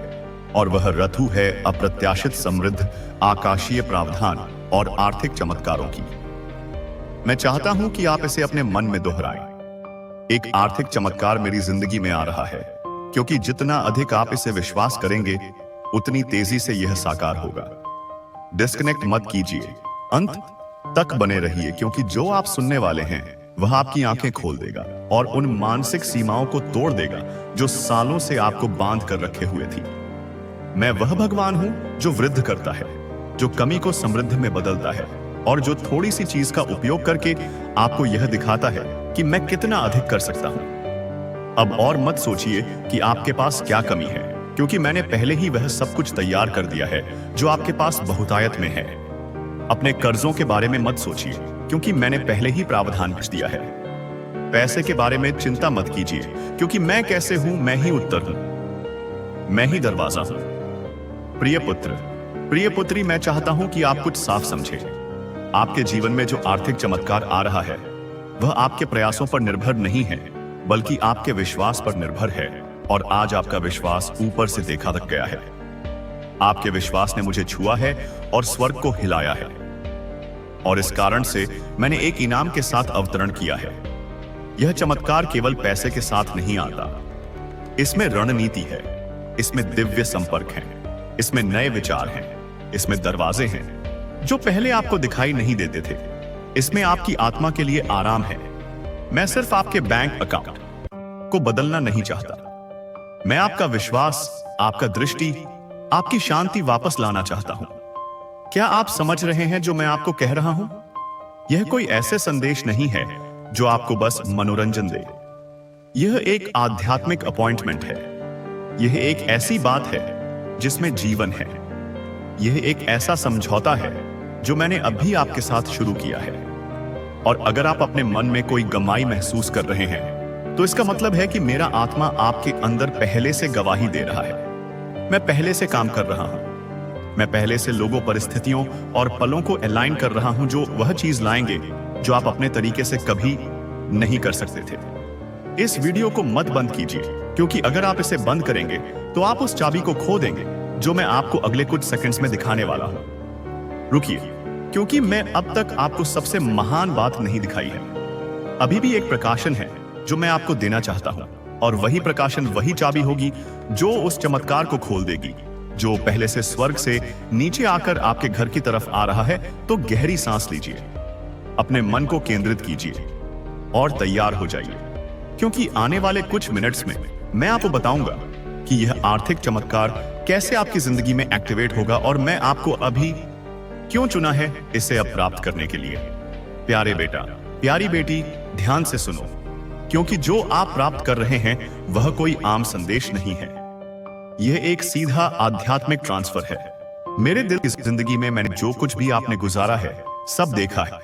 और वह रथु है अप्रत्याशित समृद्ध, आकाशीय प्रावधान और आर्थिक चमत्कारों की। मैं चाहता हूं कि आप इसे अपने मन में दोहराएं। एक आर्थिक चमत्कार मेरी जिंदगी में आ रहा है, क्योंकि जितना अधिक आप इसे विश्वास करेंगे, उतनी तेजी से यह साकार होगा। डिस्कनेक्ट मत कीजिए, अंत तक बने रहिए, क्योंकि जो आप सुनने वाले हैं वह आपकी आंखें खोल देगा और उन मानसिक सीमाओं को तोड़ देगा जो सालों से आपको बांध कर रखे हुए थी। मैं वह भगवान हूं जो वृद्ध करता है, जो कमी को समृद्ध में बदलता है, और जो थोड़ी सी चीज का उपयोग करके आपको यह दिखाता है कि मैं कितना अधिक कर सकता हूं। अब और मत सोचिए कि आपके पास क्या कमी है, क्योंकि मैंने पहले ही वह सब कुछ तैयार कर दिया है जो आपके पास बहुतायत में है। अपने कर्जों के बारे में मत सोचिए, क्योंकि मैंने पहले ही प्रावधान रच दिया है। पैसे के बारे में चिंता मत कीजिए, क्योंकि मैं कैसे हूं, मैं ही उत्तर हूं, मैं ही दरवाजा हूं। प्रिय पुत्र, प्रिय पुत्री, मैं चाहता हूं कि आप कुछ साफ समझें। आपके जीवन में जो आर्थिक चमत्कार आ रहा है, वह आपके प्रयासों पर निर्भर नहीं है, बल्कि आपके विश्वास पर निर्भर है। और आज आपका विश्वास ऊपर से देखा तक गया है। आपके विश्वास ने मुझे छुआ है और स्वर्ग को हिलाया है, और इस कारण से मैंने एक इनाम के साथ अवतरण किया है। यह चमत्कार केवल पैसे के साथ नहीं आता, इसमें रणनीति है, इसमें दिव्य संपर्क है, इसमें नए विचार हैं, इसमें दरवाजे हैं जो पहले आपको दिखाई नहीं देते थे, इसमें आपकी आत्मा के लिए आराम है। मैं सिर्फ आपके बैंक अकाउंट को बदलना नहीं चाहता, मैं आपका विश्वास, आपका दृष्टि, आपकी शांति वापस लाना चाहता हूं। क्या आप समझ रहे हैं जो मैं आपको कह रहा हूं? यह कोई ऐसे संदेश नहीं है जो आपको बस मनोरंजन दे। यह एक आध्यात्मिक अपॉइंटमेंट है। यह एक ऐसी बात है जिसमें जीवन है। यह एक ऐसा समझौता है जो मैंने अभी आपके साथ शुरू किया है। और अगर आप अपने मन में कोई गमाई महसूस कर रहे हैं, तो इसका मतलब है कि मेरा आत्मा आपके अंदर पहले से गवाही दे रहा है। मैं पहले से काम कर रहा हूं। मैं पहले से लोगों, परिस्थितियों और पलों को अलाइन कर रहा हूं जो वह चीज लाएंगे जो आप अपने तरीके से कभी नहीं कर सकते थे। इस वीडियो को मत बंद कीजिए, क्योंकि अगर आप इसे बंद करेंगे तो आप उस चाबी को खो देंगे जो मैं आपको अगले कुछ सेकंड्स में दिखाने वाला हूं। रुकिए, क्योंकि मैं अब तक आपको सबसे महान बात नहीं दिखाई है। अभी भी एक प्रकाशन है जो मैं आपको देना चाहता हूं, और वही प्रकाशन, वही चाबी होगी जो उस चमत्कार को खोल देगी जो पहले से स्वर्ग से नीचे आकर आपके घर की तरफ आ रहा है। तो गहरी सांस लीजिए अपने मन को केंद्रित कीजिए और तैयार हो जाइए, क्योंकि आने वाले कुछ मिनट्स में मैं आपको बताऊंगा कि यह आर्थिक चमत्कार कैसे आपकी जिंदगी में एक्टिवेट होगा और मैं आपको अभी क्यों चुना है इसे अब प्राप्त करने के लिए। प्यारे बेटा, प्यारी बेटी, ध्यान से सुनो, क्योंकि जो आप प्राप्त कर रहे हैं वह कोई आम संदेश नहीं है। यह एक सीधा आध्यात्मिक ट्रांसफर है। मेरे दिल की जिंदगी में मैंने जो कुछ भी आपने गुजारा है सब देखा है।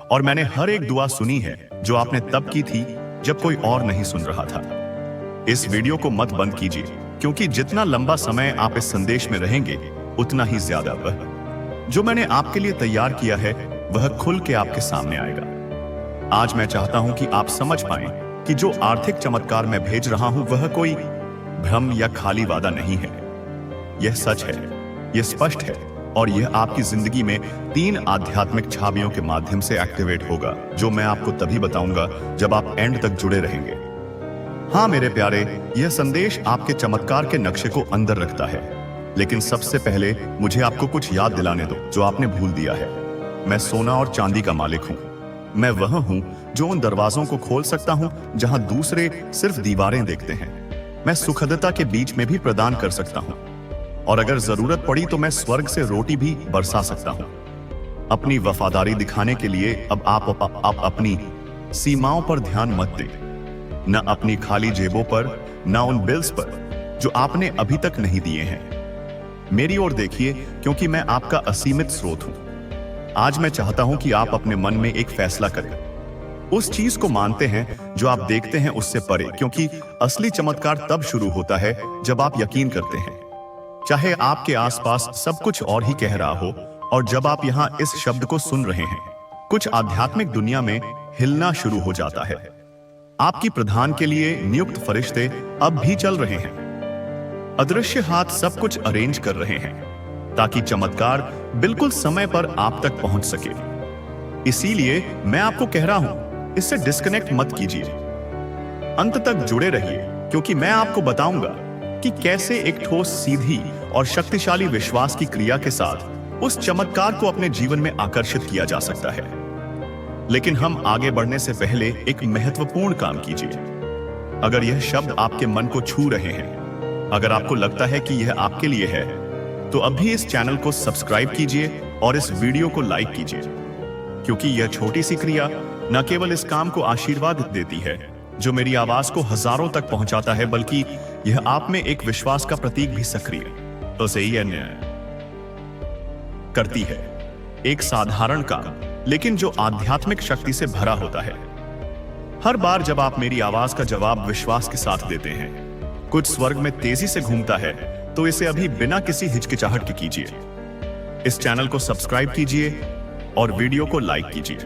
और मैंने हर एक दुआ सुनी है जो आपने तब की थी जब कोई और नहीं सुन रहा था। इस वीडियो को मत बंद कीजिए, क्योंकि जितना लंबा समय आप इस संदेश में रहेंगे उतना ही ज्यादा वह जो मैंने आपके लिए तैयार किया है वह खुल के आपके सामने आएगा। आज मैं चाहता हूं कि आप समझ पाएं कि जो आर्थिक चमत्कार मैं भेज रहा हूं वह कोई भ्रम या खाली वादा नहीं है। यह सच है, यह स्पष्ट है और यह आपकी जिंदगी में 3 आध्यात्मिक छवियों के माध्यम से एक्टिवेट होगा, जो मैं आपको तभी बताऊंगा जब आप एंड तक जुड़े रहेंगे। हाँ मेरे प्यारे, यह संदेश आपके चमत्कार के नक्शे को अंदर रखता है, लेकिन सबसे पहले मुझे आपको कुछ याद दिलाने दो जो आपने भूल दिया है। मैं सोना और चांदी का मालिक हूं। मैं वह हूं जो उन दरवाजों को खोल सकता हूं जहां दूसरे सिर्फ दीवारें देखते हैं। मैं सुखदता के बीच में भी प्रदान कर सकता हूं, और अगर जरूरत पड़ी तो मैं स्वर्ग से रोटी भी बरसा सकता हूं। अपनी वफादारी दिखाने के लिए अब आप अपनी सीमाओं पर ध्यान मत दें, न अपनी खाली जेबों पर, न उन बिल्स पर जो आपने अभी तक नहीं दिए हैं। मेरी ओर देखिए, क्योंकि मैं आपका असीमित स्रोत हूं। आज मैं चाहता हूं कि आप अपने मन में एक फैसला करें। उस चीज को मानते हैं जो आप देखते हैं उससे परे, क्योंकि असली चमत्कार तब शुरू होता है जब आप यकीन करते हैं, चाहे आपके आसपास सब कुछ और ही कह रहा हो। और जब आप यहां इस शब्द को सुन रहे हैं, कुछ आध्यात्मिक दुनिया में हिलना शुरू हो जाता है। आपकी प्रधान के लिए नियुक्त फरिश्ते अब भी चल रहे हैं। अदृश्य हाथ सब कुछ अरेंज कर रहे हैं ताकि चमत्कार बिल्कुल समय पर आप तक पहुंच सके। इसीलिए मैं आपको कह रहा हूं, इससे डिस्कनेक्ट मत कीजिए, अंत तक जुड़े रहिए, क्योंकि मैं आपको बताऊंगा कि कैसे एक ठोस, सीधी और शक्तिशाली विश्वास की क्रिया के साथ उस चमत्कार को अपने जीवन में आकर्षित किया जा सकता है। लेकिन हम आगे बढ़ने से पहले एक महत्वपूर्ण काम कीजिए। अगर यह शब्द आपके मन को छू रहे हैं, अगर आपको लगता है कि यह आपके लिए है, तो अभी इस चैनल को सब्सक्राइब कीजिए और इस वीडियो को लाइक कीजिए, क्योंकि यह छोटी सी क्रिया न केवल इस काम को आशीर्वाद देती है जो मेरी आवाज को हजारों तक पहुंचाता है, बल्कि यह आप में एक विश्वास का प्रतीक भी सक्रिय तो सही है करती है। एक साधारण काम, लेकिन जो आध्यात्मिक शक्ति से भरा होता है। हर बार जब आप मेरी आवाज का जवाब विश्वास के साथ देते हैं, कुछ स्वर्ग में तेजी से घूमता है, तो इसे अभी बिना किसी हिचकिचाहट के कीजिए। इस चैनल को सब्सक्राइब कीजिए और वीडियो को लाइक कीजिए।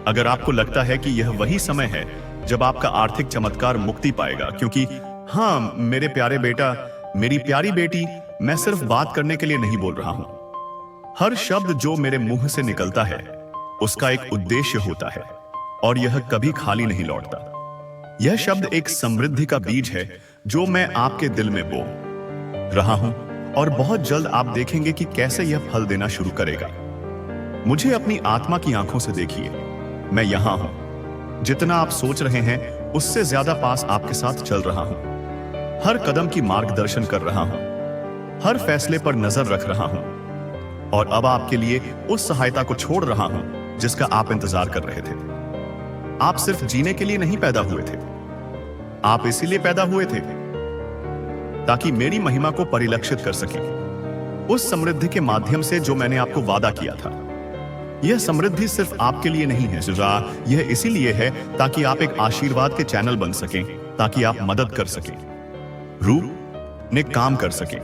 अगर आपको लगता है कि यह वही समय है जब आपका आर्थिक चमत्कार मुक्ति पाएगा, क्योंकि हाँ मेरे प्यारे बेटा, मेरी प्यारी बेटी, मैं सिर्फ बात करने के लिए नहीं बोल रहा हूं। हर शब्द जो मेरे मुंह से निकलता है उसका एक उद्देश्य होता है, और यह कभी खाली नहीं लौटता। यह शब्द एक समृद्धि का बीज है जो मैं आपके दिल में बो रहा हूं, और बहुत जल्द आप देखेंगे कि कैसे यह फल देना शुरू करेगा। मुझे अपनी आत्मा की आंखों से देखिए, मैं यहां हूं। जितना आप सोच रहे हैं उससे ज्यादा पास आपके साथ चल रहा हूं। हर कदम की मार्गदर्शन कर रहा हूं, हर फैसले पर नजर रख रहा हूं, और अब आपके लिए उस सहायता को छोड़ रहा हूं जिसका आप इंतजार कर रहे थे। आप सिर्फ जीने के लिए नहीं पैदा हुए थे, आप इसीलिए पैदा हुए थे ताकि मेरी महिमा को परिलक्षित कर सकें, उस समृद्धि के माध्यम से जो मैंने आपको वादा किया था। यह समृद्धि सिर्फ आपके लिए नहीं है, यह इसीलिए है ताकि आप एक आशीर्वाद के चैनल बन सकें, ताकि आप मदद कर सकें, रूह ने काम कर सकें,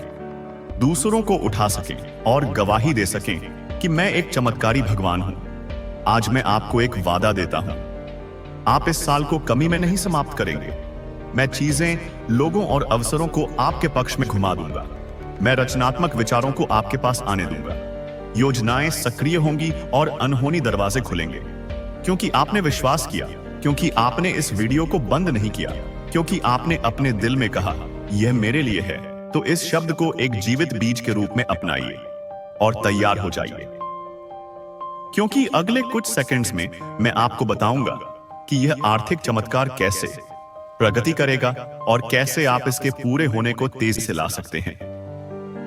दूसरों को उठा सकें और गवाही दे सकें कि मैं एक चमत्कारी भगवान हूं। आज मैं आपको एक वादा देता हूं, आप इस साल को कमी में नहीं समाप्त करेंगे। मैं चीजें, लोगों और अवसरों को आपके पक्ष में घुमा दूंगा। मैं रचनात्मक विचारों को आपके पास आने दूंगा। योजनाएं सक्रिय होंगी और अनहोनी दरवाजे खुलेंगे, क्योंकि आपने विश्वास किया, क्योंकि आपने इस वीडियो को बंद नहीं किया, क्योंकि आपने अपने दिल में कहा यह मेरे लिए है, तो इस शब्द को एक जीवित बीज के रूप में अपनाइए और तैयार हो जाइए, क्योंकि अगले कुछ सेकंड्स में मैं आपको बताऊंगा कि यह आर्थिक चमत्कार कैसे प्रगति करेगा और कैसे आप इसके पूरे होने को तेजी से ला सकते हैं।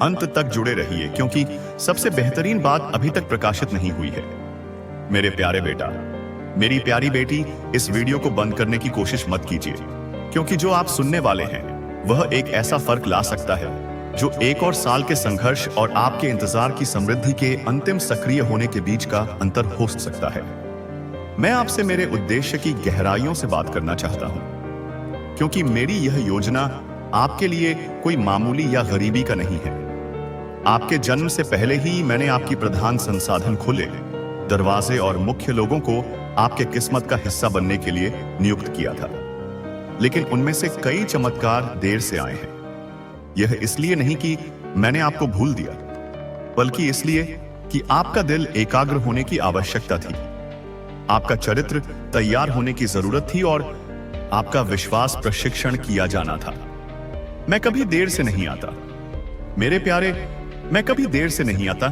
अंत तक जुड़े रहिए, क्योंकि सबसे बेहतरीन बात अभी तक प्रकाशित नहीं हुई है। मेरे प्यारे बेटा, मेरी प्यारी बेटी, इस वीडियो को बंद करने की कोशिश मत कीजिए, क्योंकि जो आप सुनने वाले हैं वह एक ऐसा फर्क ला सकता है जो 1 और साल के संघर्ष और आपके इंतजार की समृद्धि के अंतिम सक्रिय होने के बीच का अंतर हो सकता है। मैं आपसे मेरे उद्देश्य की गहराइयों से बात करना चाहता हूं, क्योंकि मेरी यह योजना आपके लिए कोई मामूली या गरीबी का नहीं है। आपके जन्म से पहले ही मैंने आपकी प्रधान संसाधन खोले, दरवाजे और मुख्य लोगों को आपके किस्मत का हिस्सा बनने के लिए नियुक्त किया था। लेकिन उनमें से कई चमत्कार देर से आए हैं। यह इसलिए नहीं कि मैंने आपको भूल दिया, बल्कि इसलिए कि आपका दिल एकाग्र होने की आवश्यकता थी, आपका चरित्र तैयार होने की जरूरत थी और आपका विश्वास प्रशिक्षण किया जाना था। मैं कभी देर से नहीं आता मेरे प्यारे, मैं कभी देर से नहीं आता।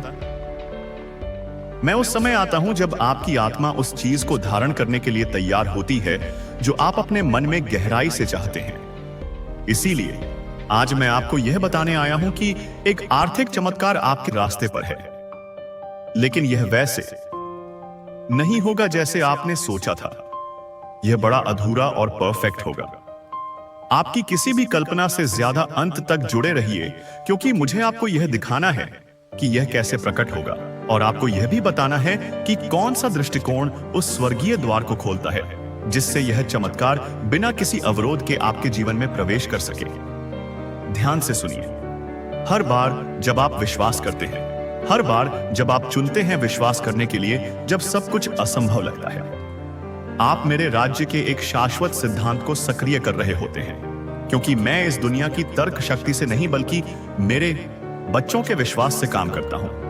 मैं उस समय आता हूं जब आपकी आत्मा उस चीज को धारण करने के लिए तैयार होती है जो आप अपने मन में गहराई से चाहते हैं। इसीलिए आज मैं आपको यह बताने आया हूं कि एक आर्थिक चमत्कार आपके रास्ते पर है, लेकिन यह वैसे नहीं होगा जैसे आपने सोचा था। यह बड़ा अधूरा और परफेक्ट होगा। आपकी किसी भी कल्पना से ज्यादा अंत तक जुड़े रहिए, क्योंकि मुझे आपको यह दिखाना है कि यह कैसे प्रकट होगा, और आपको यह भी बताना है कि कौन सा दृष्टिकोण उस स्वर्गीय द्वार को खोलता है जिससे यह चमत्कार बिना किसी अवरोध के आपके जीवन में प्रवेश कर सके। ध्यान से सुनिए। हर बार जब आप विश्वास करते हैं, हर बार जब आप चुनते हैं विश्वास करने के लिए जब सब कुछ असंभव लगता है, आप मेरे राज्य के एक शाश्वत सिद्धांत को सक्रिय कर रहे होते हैं, क्योंकि मैं इस दुनिया की तर्क शक्ति से नहीं बल्कि मेरे बच्चों के विश्वास से काम करता हूं।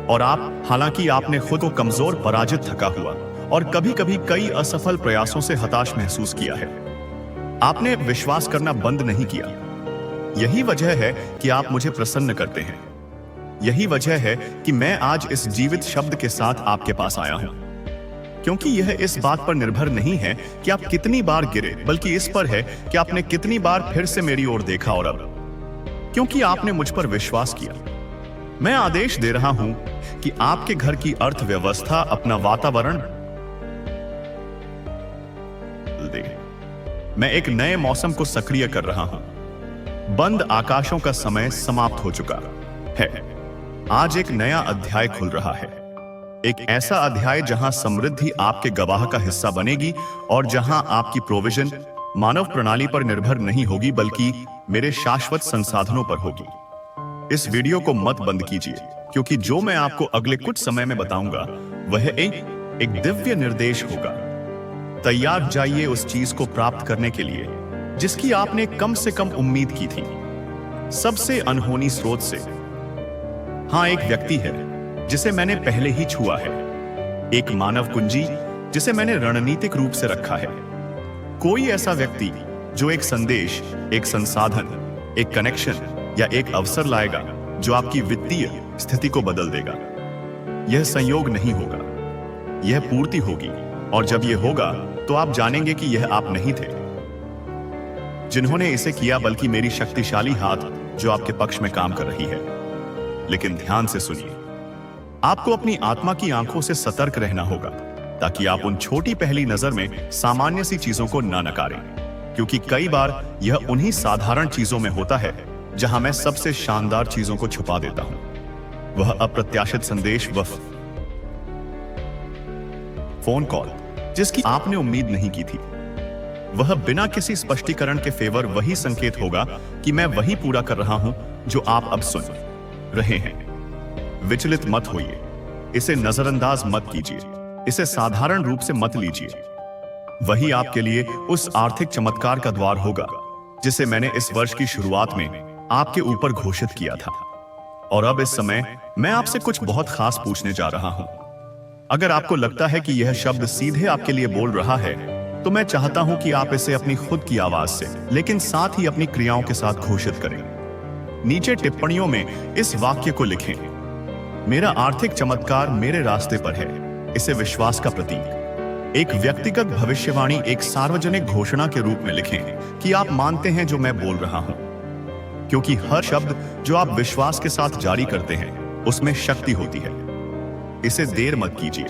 और आप, हालांकि आपने खुद को कमजोर, पराजित, थका हुआ और कभी-कभी कई असफल प्रयासों से हताश महसूस किया है, आपने विश्वास करना बंद नहीं किया। यही वजह है कि आप मुझे प्रसन्न करते हैं। यही वजह है कि मैं आज इस जीवित शब्द के साथ आपके पास आया हूं, क्योंकि यह इस बात पर निर्भर नहीं है कि आप कितनी बार गिरे, बल्कि इस पर है कि आपने कितनी बार फिर से मेरी ओर देखा। और अब क्योंकि आपने मुझ पर विश्वास किया, मैं आदेश दे रहा हूं कि आपके घर की अर्थव्यवस्था, अपना वातावरण दे। मैं एक नए मौसम को सक्रिय कर रहा हूं। बंद आकाशों का समय समाप्त हो चुका है। आज एक नया अध्याय खुल रहा है, एक ऐसा अध्याय जहां समृद्धि आपके गवाह का हिस्सा बनेगी और जहां आपकी प्रोविजन मानव प्रणाली पर निर्भर नहीं होगी बल्कि मेरे शाश्वत संसाधनों पर होगी। इस वीडियो को मत बंद कीजिए, क्योंकि जो मैं आपको अगले कुछ समय में बताऊंगा वह एक दिव्य निर्देश होगा। तैयार जाइए उस चीज को प्राप्त करने के लिए जिसकी आपने कम से कम उम्मीद की थी, सबसे अनहोनी स्रोत से। हां, एक व्यक्ति है जिसे मैंने पहले ही छुआ है, एक मानव कुंजी जिसे मैंने रणनीतिक रूप से रखा है। कोई ऐसा व्यक्ति जो एक संदेश, एक संसाधन, एक कनेक्शन या एक अवसर लाएगा जो आपकी वित्तीय स्थिति को बदल देगा। यह संयोग नहीं होगा, यह पूर्ति होगी, और जब यह होगा तो आप जानेंगे कि यह आप नहीं थे जिन्होंने इसे किया, बल्कि मेरी शक्तिशाली हाथ जो आपके पक्ष में काम कर रही है। लेकिन ध्यान से सुनिए, आपको अपनी आत्मा की आंखों से सतर्क रहना होगा ताकि आप उन छोटी पहली नजर में सामान्य सी चीजों को ना नकारें, क्योंकि कई बार यह उन्हीं साधारण चीजों में होता है जहां मैं सबसे शानदार चीजों को छुपा देता हूं। वह अप्रत्याशित संदेश, वह फोन कॉल जिसकी आपने उम्मीद नहीं की थी, वह बिना किसी स्पष्टीकरण के फेवर वही संकेत होगा कि मैं वही पूरा कर रहा हूं जो आप अब सुन रहे हैं। विचलित मत होइए, इसे नजरअंदाज मत कीजिए, इसे साधारण रूप से मत लीजिए। वही आपके लिए उस आर्थिक चमत्कार का द्वार होगा जिसे मैंने इस वर्ष की शुरुआत में आपके ऊपर घोषित किया था। और अब इस समय मैं आपसे कुछ बहुत खास पूछने जा रहा हूं। अगर आपको लगता है कि यह शब्द सीधे आपके लिए बोल रहा है, तो मैं चाहता हूं कि आप इसे अपनी खुद की आवाज से, लेकिन साथ ही अपनी क्रियाओं के साथ घोषित करें। नीचे टिप्पणियों में इस वाक्य को लिखें, मेरा आर्थिक चमत्कार मेरे रास्ते पर है। इसे विश्वास का प्रतीक, एक व्यक्तिगत भविष्यवाणी, एक सार्वजनिक घोषणा के रूप में लिखें कि आप मानते हैं जो मैं बोल रहा हूं, क्योंकि हर शब्द जो आप विश्वास के साथ जारी करते हैं उसमें शक्ति होती है। इसे देर मत कीजिए,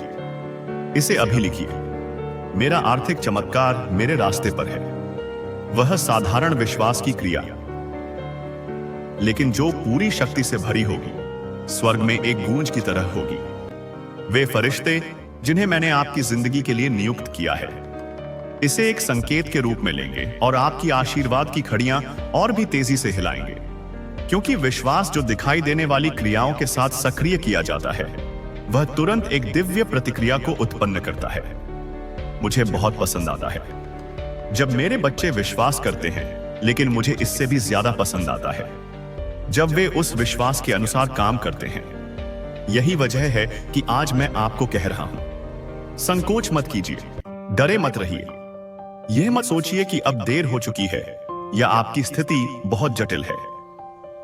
इसे अभी लिखिए। मेरा आर्थिक चमत्कार मेरे रास्ते पर है। वह साधारण विश्वास की क्रिया, लेकिन जो पूरी शक्ति से भरी होगी, स्वर्ग में एक गूंज की तरह होगी। वे फरिश्ते जिन्हें मैंने आपकी जिंदगी के लिए नियुक्त किया है, इसे एक संकेत के रूप में लेंगे और आपकी आशीर्वाद की खड़ियां और भी तेजी से हिलाएंगे, क्योंकि विश्वास जो दिखाई देने वाली क्रियाओं के साथ सक्रिय किया जाता है, वह तुरंत एक दिव्य प्रतिक्रिया को उत्पन्न करता है। मुझे बहुत पसंद आता है जब मेरे बच्चे विश्वास करते हैं, लेकिन मुझे इससे भी ज्यादा पसंद आता है जब वे उस विश्वास के अनुसार काम करते हैं। यही वजह है कि आज मैं आपको कह रहा हूं, संकोच मत कीजिए, डरे मत रहिए। यह मत सोचिए कि अब देर हो चुकी है या आपकी स्थिति बहुत जटिल है।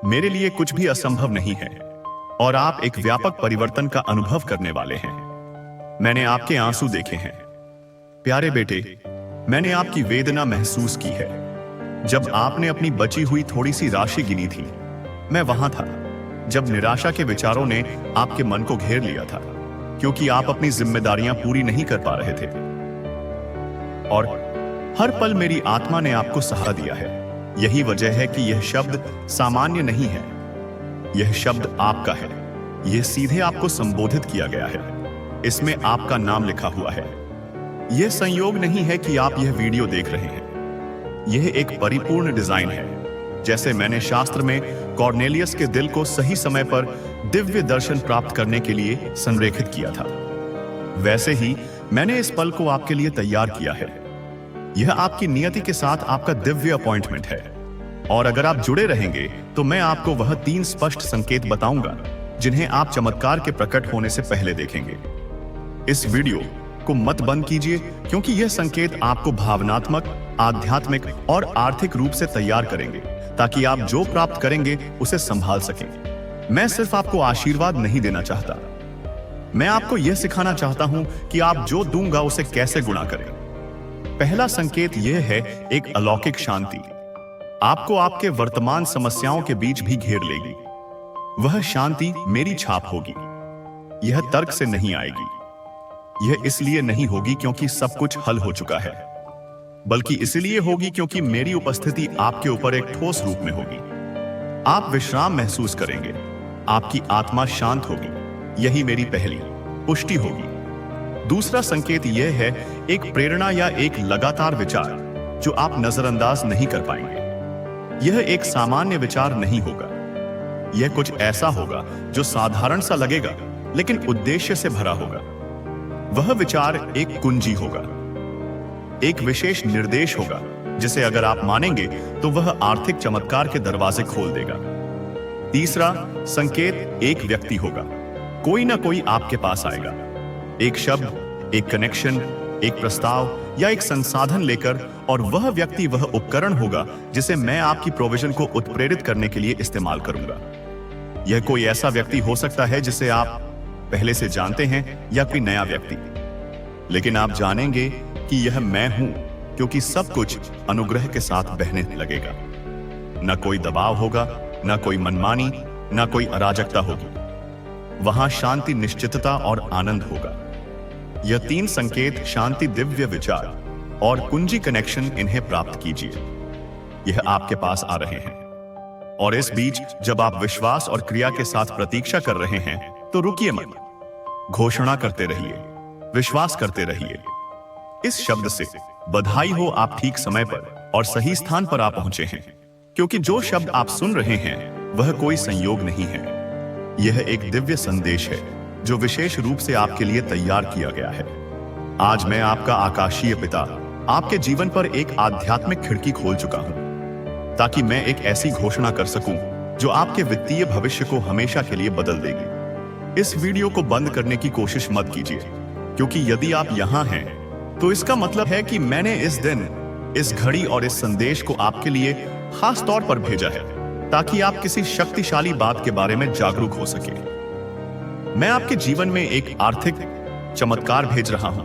मेरे लिए कुछ भी असंभव नहीं है और आप एक व्यापक परिवर्तन का अनुभव करने वाले हैं। मैंने आपके आंसू देखे हैं, प्यारे बेटे। मैंने आपकी वेदना महसूस की है। जब आपने अपनी बची हुई थोड़ी सी राशि गिनी थी, मैं वहां था जब निराशा के विचारों ने आपके मन को घेर लिया था, क्योंकि आप अपनी जिम्मेदारियां पूरी नहीं कर पा रहे थे। और हर पल मेरी आत्मा ने आपको सहारा दिया है। यही वजह है कि यह शब्द सामान्य नहीं है, यह शब्द आपका है। यह सीधे आपको संबोधित किया गया है, इसमें आपका नाम लिखा हुआ है। यह संयोग नहीं है कि आप यह वीडियो देख रहे हैं, यह एक परिपूर्ण डिजाइन है। जैसे मैंने शास्त्र में कॉर्नेलियस के दिल को सही समय पर दिव्य दर्शन प्राप्त करने के लिए संरेखित किया था, वैसे ही मैंने इस पल को आपके लिए तैयार किया है। यह आपकी नियति के साथ आपका दिव्य अपॉइंटमेंट है, और अगर आप जुड़े रहेंगे तो मैं आपको वह 3 स्पष्ट संकेत बताऊंगा जिन्हें आप चमत्कार के प्रकट होने से पहले देखेंगे। इस वीडियो को मत बंद कीजिए, क्योंकि यह संकेत आपको भावनात्मक, आध्यात्मिक और आर्थिक रूप से तैयार करेंगे, ताकि आप जो प्राप्त करेंगे उसे संभाल सकें। मैं सिर्फ आपको आशीर्वाद नहीं देना चाहता, मैं आपको यह सिखाना चाहता हूं कि आप जो दूंगा उसे कैसे गुणा करें। पहला संकेत यह है, एक अलौकिक शांति आपको आपके वर्तमान समस्याओं के बीच भी घेर लेगी। वह शांति मेरी छाप होगी। यह तर्क से नहीं आएगी, यह इसलिए नहीं होगी क्योंकि सब कुछ हल हो चुका है, बल्कि इसलिए होगी क्योंकि मेरी उपस्थिति आपके ऊपर एक ठोस रूप में होगी। आप विश्राम महसूस करेंगे, आपकी आत्मा शांत होगी। यही मेरी पहली पुष्टि होगी। दूसरा संकेत यह है, एक प्रेरणा या एक लगातार विचार जो आप नजरअंदाज नहीं कर पाएंगे। यह एक सामान्य विचार नहीं होगा, यह कुछ ऐसा होगा जो साधारण सा लगेगा लेकिन उद्देश्य से भरा होगा। वह विचार एक कुंजी होगा, एक विशेष निर्देश होगा जिसे अगर आप मानेंगे तो वह आर्थिक चमत्कार के दरवाजे खोल देगा। तीसरा संकेत एक व्यक्ति होगा, कोई ना कोई आपके पास आएगा, एक शब्द, एक कनेक्शन, एक प्रस्ताव या एक संसाधन लेकर, और वह व्यक्ति वह उपकरण होगा जिसे मैं आपकी प्रोविजन को उत्प्रेरित करने के लिए इस्तेमाल करूंगा। यह कोई ऐसा व्यक्ति हो सकता है जिसे आप पहले से जानते हैं या कोई नया व्यक्ति, लेकिन आप जानेंगे कि यह मैं हूं, क्योंकि सब कुछ अनुग्रह के साथ बहने लगेगा। न कोई दबाव होगा, न कोई मनमानी, न कोई अराजकता होगी। वहां शांति, निश्चितता और आनंद होगा। यह 3 संकेत, शांति, दिव्य विचार और कुंजी कनेक्शन, इन्हें प्राप्त कीजिए। यह आपके पास आ रहे हैं। और इस बीच जब आप विश्वास और क्रिया के साथ प्रतीक्षा कर रहे हैं तो रुकिए मत, घोषणा करते रहिए, विश्वास करते रहिए। इस शब्द से बधाई हो, आप ठीक समय पर और सही स्थान पर आ पहुंचे हैं, क्योंकि जो शब्द आप सुन रहे हैं वह कोई संयोग नहीं है। यह एक दिव्य संदेश है जो विशेष रूप से आपके लिए तैयार किया गया है। आज मैं आपका आकाशीय पिता आपके जीवन पर एक आध्यात्मिक खिड़की खोल चुका हूं, ताकि मैं एक ऐसी घोषणा कर सकूं जो आपके वित्तीय भविष्य को हमेशा के लिए बदल देगी। इस वीडियो को बंद करने की कोशिश मत कीजिए, क्योंकि यदि आप यहां हैं तो इसका मतलब है कि मैंने इस दिन, इस घड़ी और इस संदेश को आपके लिए खास तौर पर भेजा है, ताकि आप किसी शक्तिशाली बात के बारे में जागरूक हो सके। मैं आपके जीवन में एक आर्थिक चमत्कार भेज रहा हूं,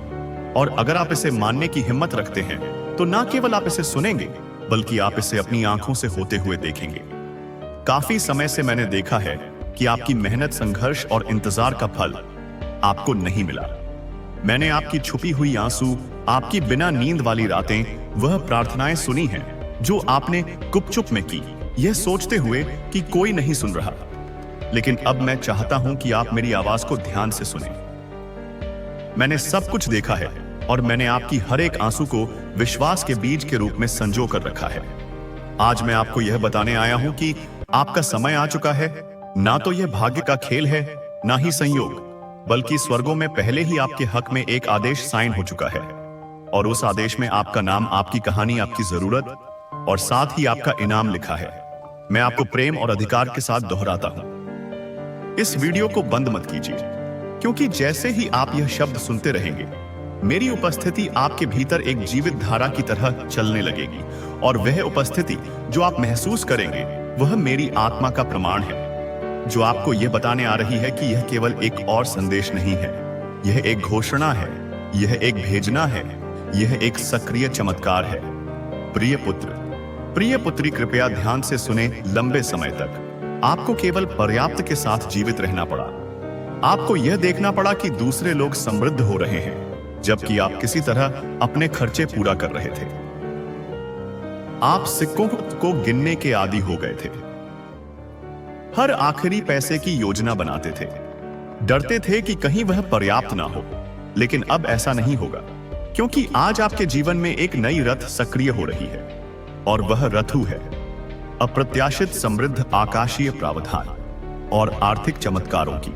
और अगर आप इसे मानने की हिम्मत रखते हैं तो ना केवल आप इसे सुनेंगे बल्कि आप इसे अपनी आंखों से होते हुए देखेंगे। काफी समय से मैंने देखा है कि आपकी मेहनत, संघर्ष और इंतजार का फल आपको नहीं मिला। मैंने आपकी छुपी हुई आंसू, आपकी बिना नींद वाली रातें, वह प्रार्थनाएं सुनी हैं जो आपने गुपचुप में की, यह सोचते हुए कि कोई नहीं सुन रहा। लेकिन अब मैं चाहता हूं कि आप मेरी आवाज को ध्यान से सुनें। मैंने सब कुछ देखा है और मैंने आपकी हर एक आंसू को विश्वास के बीज के रूप में संजो कर रखा है। आज मैं आपको यह बताने आया हूं कि आपका समय आ चुका है। ना तो यह भाग्य का खेल है, ना ही संयोग, बल्कि स्वर्गों में पहले ही आपके हक में एक आदेश साइन हो चुका है। और उस आदेश में आपका नाम, आपकी कहानी, आपकी जरूरत और साथ ही आपका इनाम लिखा है। मैं आपको प्रेम और अधिकार के साथ दोहराता हूं, इस वीडियो को बंद मत कीजिए, क्योंकि जैसे ही आप यह शब्द सुनते रहेंगे, मेरी उपस्थिति आपके भीतर एक जीवित धारा की तरह चलने लगेगी। और वह उपस्थिति जो आप महसूस करेंगे, वह मेरी आत्मा का प्रमाण है, जो आपको यह बताने आ रही है कि यह केवल एक और संदेश नहीं है, यह एक घोषणा है, यह एक भेजना है, यह एक सक्रिय चमत्कार है। प्रिय पुत्र, प्रिय पुत्री, कृपया ध्यान से सुने। लंबे समय तक आपको केवल पर्याप्त के साथ जीवित रहना पड़ा। आपको यह देखना पड़ा कि दूसरे लोग समृद्ध हो रहे हैं, जबकि आप किसी तरह अपने खर्चे पूरा कर रहे थे। आप सिक्कों को गिनने के आदी हो गए थे, हर आखिरी पैसे की योजना बनाते थे, डरते थे कि कहीं वह पर्याप्त ना हो। लेकिन अब ऐसा नहीं होगा, क्योंकि आज आपके जीवन में एक नई रथ सक्रिय हो रही है, और वह रथु है अप्रत्याशित समृद्ध आकाशीय प्रावधान और आर्थिक चमत्कारों की।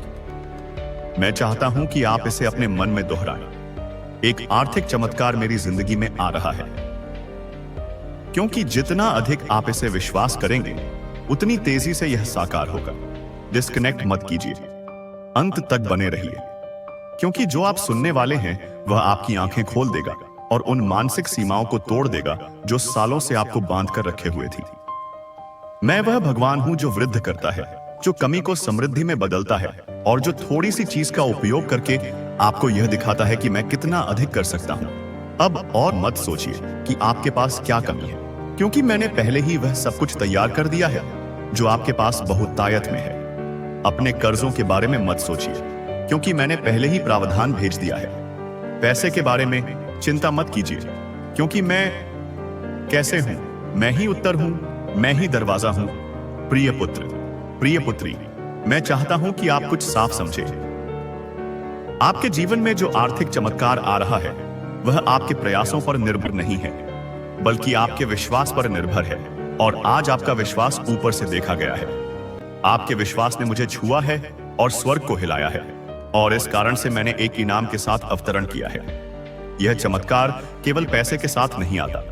मैं चाहता हूं कि आप इसे अपने मन में दोहराएं। एक आर्थिक चमत्कार मेरी जिंदगी में आ रहा है, क्योंकि जितना अधिक आप इसे विश्वास करेंगे, उतनी तेजी से यह साकार होगा। डिस्कनेक्ट मत कीजिए, अंत तक बने रहिए, क्योंकि जो आप सुनने वाले हैं वह आपकी आंखें खोल देगा और उन मानसिक सीमाओं को तोड़ देगा जो सालों से आपको बांध कर रखे हुए थी। मैं वह भगवान हूं जो वृद्धि करता है, जो कमी को समृद्धि में बदलता है, और जो थोड़ी सी चीज का उपयोग करके आपको यह दिखाता है कि मैं कितना अधिक कर सकता हूं। अब और मत सोचिए कि आपके पास क्या कमी है, क्योंकि मैंने पहले ही वह सब कुछ तैयार कर दिया है जो आपके पास बहुतायत में है। अपने कर्जों के बारे में मत सोचिए, क्योंकि मैंने पहले ही प्रावधान भेज दिया है। पैसे के बारे में चिंता मत कीजिए, क्योंकि मैं कैसे हूं, मैं ही उत्तर हूं, मैं ही दरवाजा हूं। प्रिय पुत्र, प्रिय पुत्री, मैं चाहता हूं कि आप कुछ साफ समझें। आपके जीवन में जो आर्थिक चमत्कार आ रहा है, वह आपके प्रयासों पर निर्भर नहीं है, बल्कि आपके विश्वास पर निर्भर है। और आज आपका विश्वास ऊपर से देखा गया है। आपके विश्वास ने मुझे छुआ है और स्वर्ग को हिलाया है, और इस कारण से मैंने एक इनाम के साथ अवतरण किया है। यह चमत्कार केवल पैसे के साथ नहीं आता,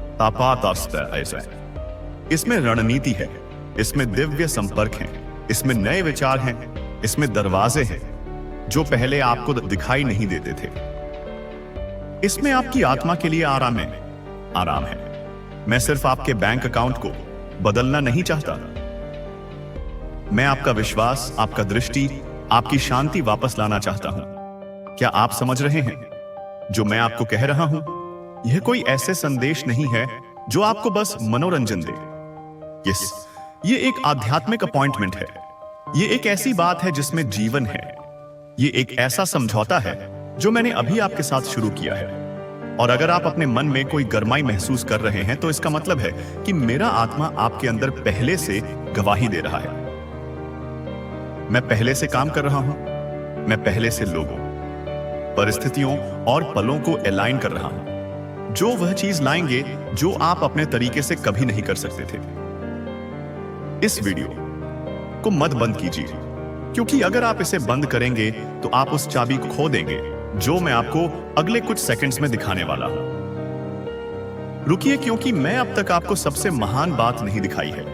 इसमें रणनीति है, इसमें दिव्य संपर्क है, इसमें नए विचार हैं, इसमें दरवाजे हैं जो पहले आपको दिखाई नहीं देते थे। इसमें आपकी आत्मा के लिए आराम है। मैं सिर्फ आपके बैंक अकाउंट को बदलना नहीं चाहता, मैं आपका विश्वास, आपका दृष्टि, आपकी शांति वापस लाना चाहता हूं। क्या आप समझ रहे हैं जो मैं आपको कह रहा हूं? यह कोई ऐसे संदेश नहीं है जो आपको बस मनोरंजन दे। ये एक आध्यात्मिक अपॉइंटमेंट है। ये एक ऐसी बात है जिसमें जीवन है। ये एक ऐसा समझौता है जो मैंने अभी आपके साथ शुरू किया है। और अगर आप अपने मन में कोई गरमाई महसूस कर रहे हैं, तो इसका मतलब है कि मेरा आत्मा आपके अंदर पहले से गवाही दे रहा है। मैं पहले से काम कर रहा हूं, मैं पहले से लोगों, परिस्थितियों और पलों को अलाइन कर रहा हूं, जो वह चीज लाएंगे जो आप अपने तरीके से कभी नहीं कर सकते थे। इस वीडियो को मत बंद कीजिए, क्योंकि अगर आप इसे बंद करेंगे तो आप उस चाबी को खो देंगे जो मैं आपको अगले कुछ सेकंड्स में दिखाने वाला हूं। रुकिए, क्योंकि मैं अब तक आपको सबसे महान बात नहीं दिखाई है।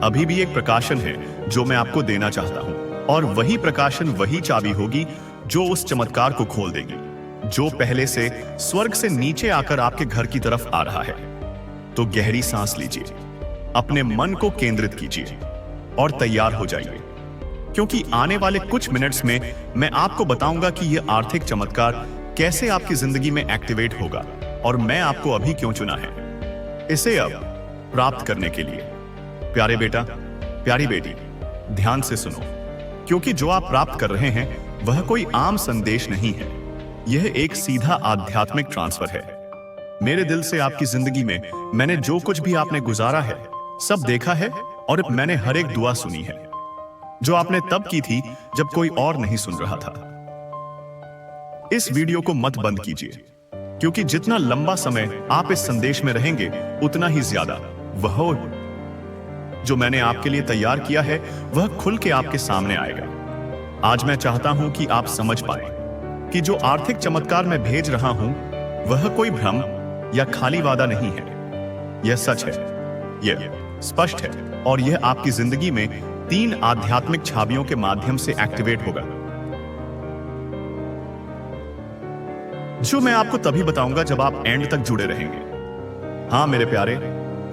अभी भी एक प्रकाशन है जो मैं आपको देना चाहता हूं, और वही प्रकाशन, वही चाबी होगी जो उस चमत्कार को खोल देगी, जो पहले से स्वर्ग से नीचे आकर आपके घर की तरफ आ रहा है। तो गहरी सांस लीजिए, अपने मन को केंद्रित कीजिए और तैयार हो जाइए, क्योंकि आने वाले कुछ मिनट्स में मैं आपको बताऊंगा कि यह आर्थिक चमत्कार कैसे आपकी जिंदगी में एक्टिवेट होगा और मैं आपको अभी क्यों चुना है इसे अब प्राप्त करने के लिए। प्यारे बेटा, प्यारी बेटी, ध्यान से सुनो, क्योंकि जो आप प्राप्त कर रहे हैं वह कोई आम संदेश नहीं है। यह एक सीधा आध्यात्मिक ट्रांसफर है। मेरे दिल से आपकी जिंदगी में मैंने जो कुछ भी आपने गुजारा है सब देखा है और मैंने हर एक दुआ सुनी है जो आपने तब की थी जब कोई और नहीं सुन रहा था। इस वीडियो को मत बंद कीजिए, क्योंकि जितना लंबा समय आप इस संदेश में रहेंगे उतना ही ज्यादा वह जो मैंने आपके लिए तैयार किया है वह खुल के आपके सामने आएगा। आज मैं चाहता हूं कि आप समझ पाए कि जो आर्थिक चमत्कार मैं भेज रहा हूं वह कोई भ्रम या खाली वादा नहीं है। यह सच है, यह स्पष्ट है और यह आपकी जिंदगी में 3 आध्यात्मिक छवियों के माध्यम से एक्टिवेट होगा, जो मैं आपको तभी बताऊंगा जब आप एंड तक जुड़े रहेंगे। हां मेरे प्यारे,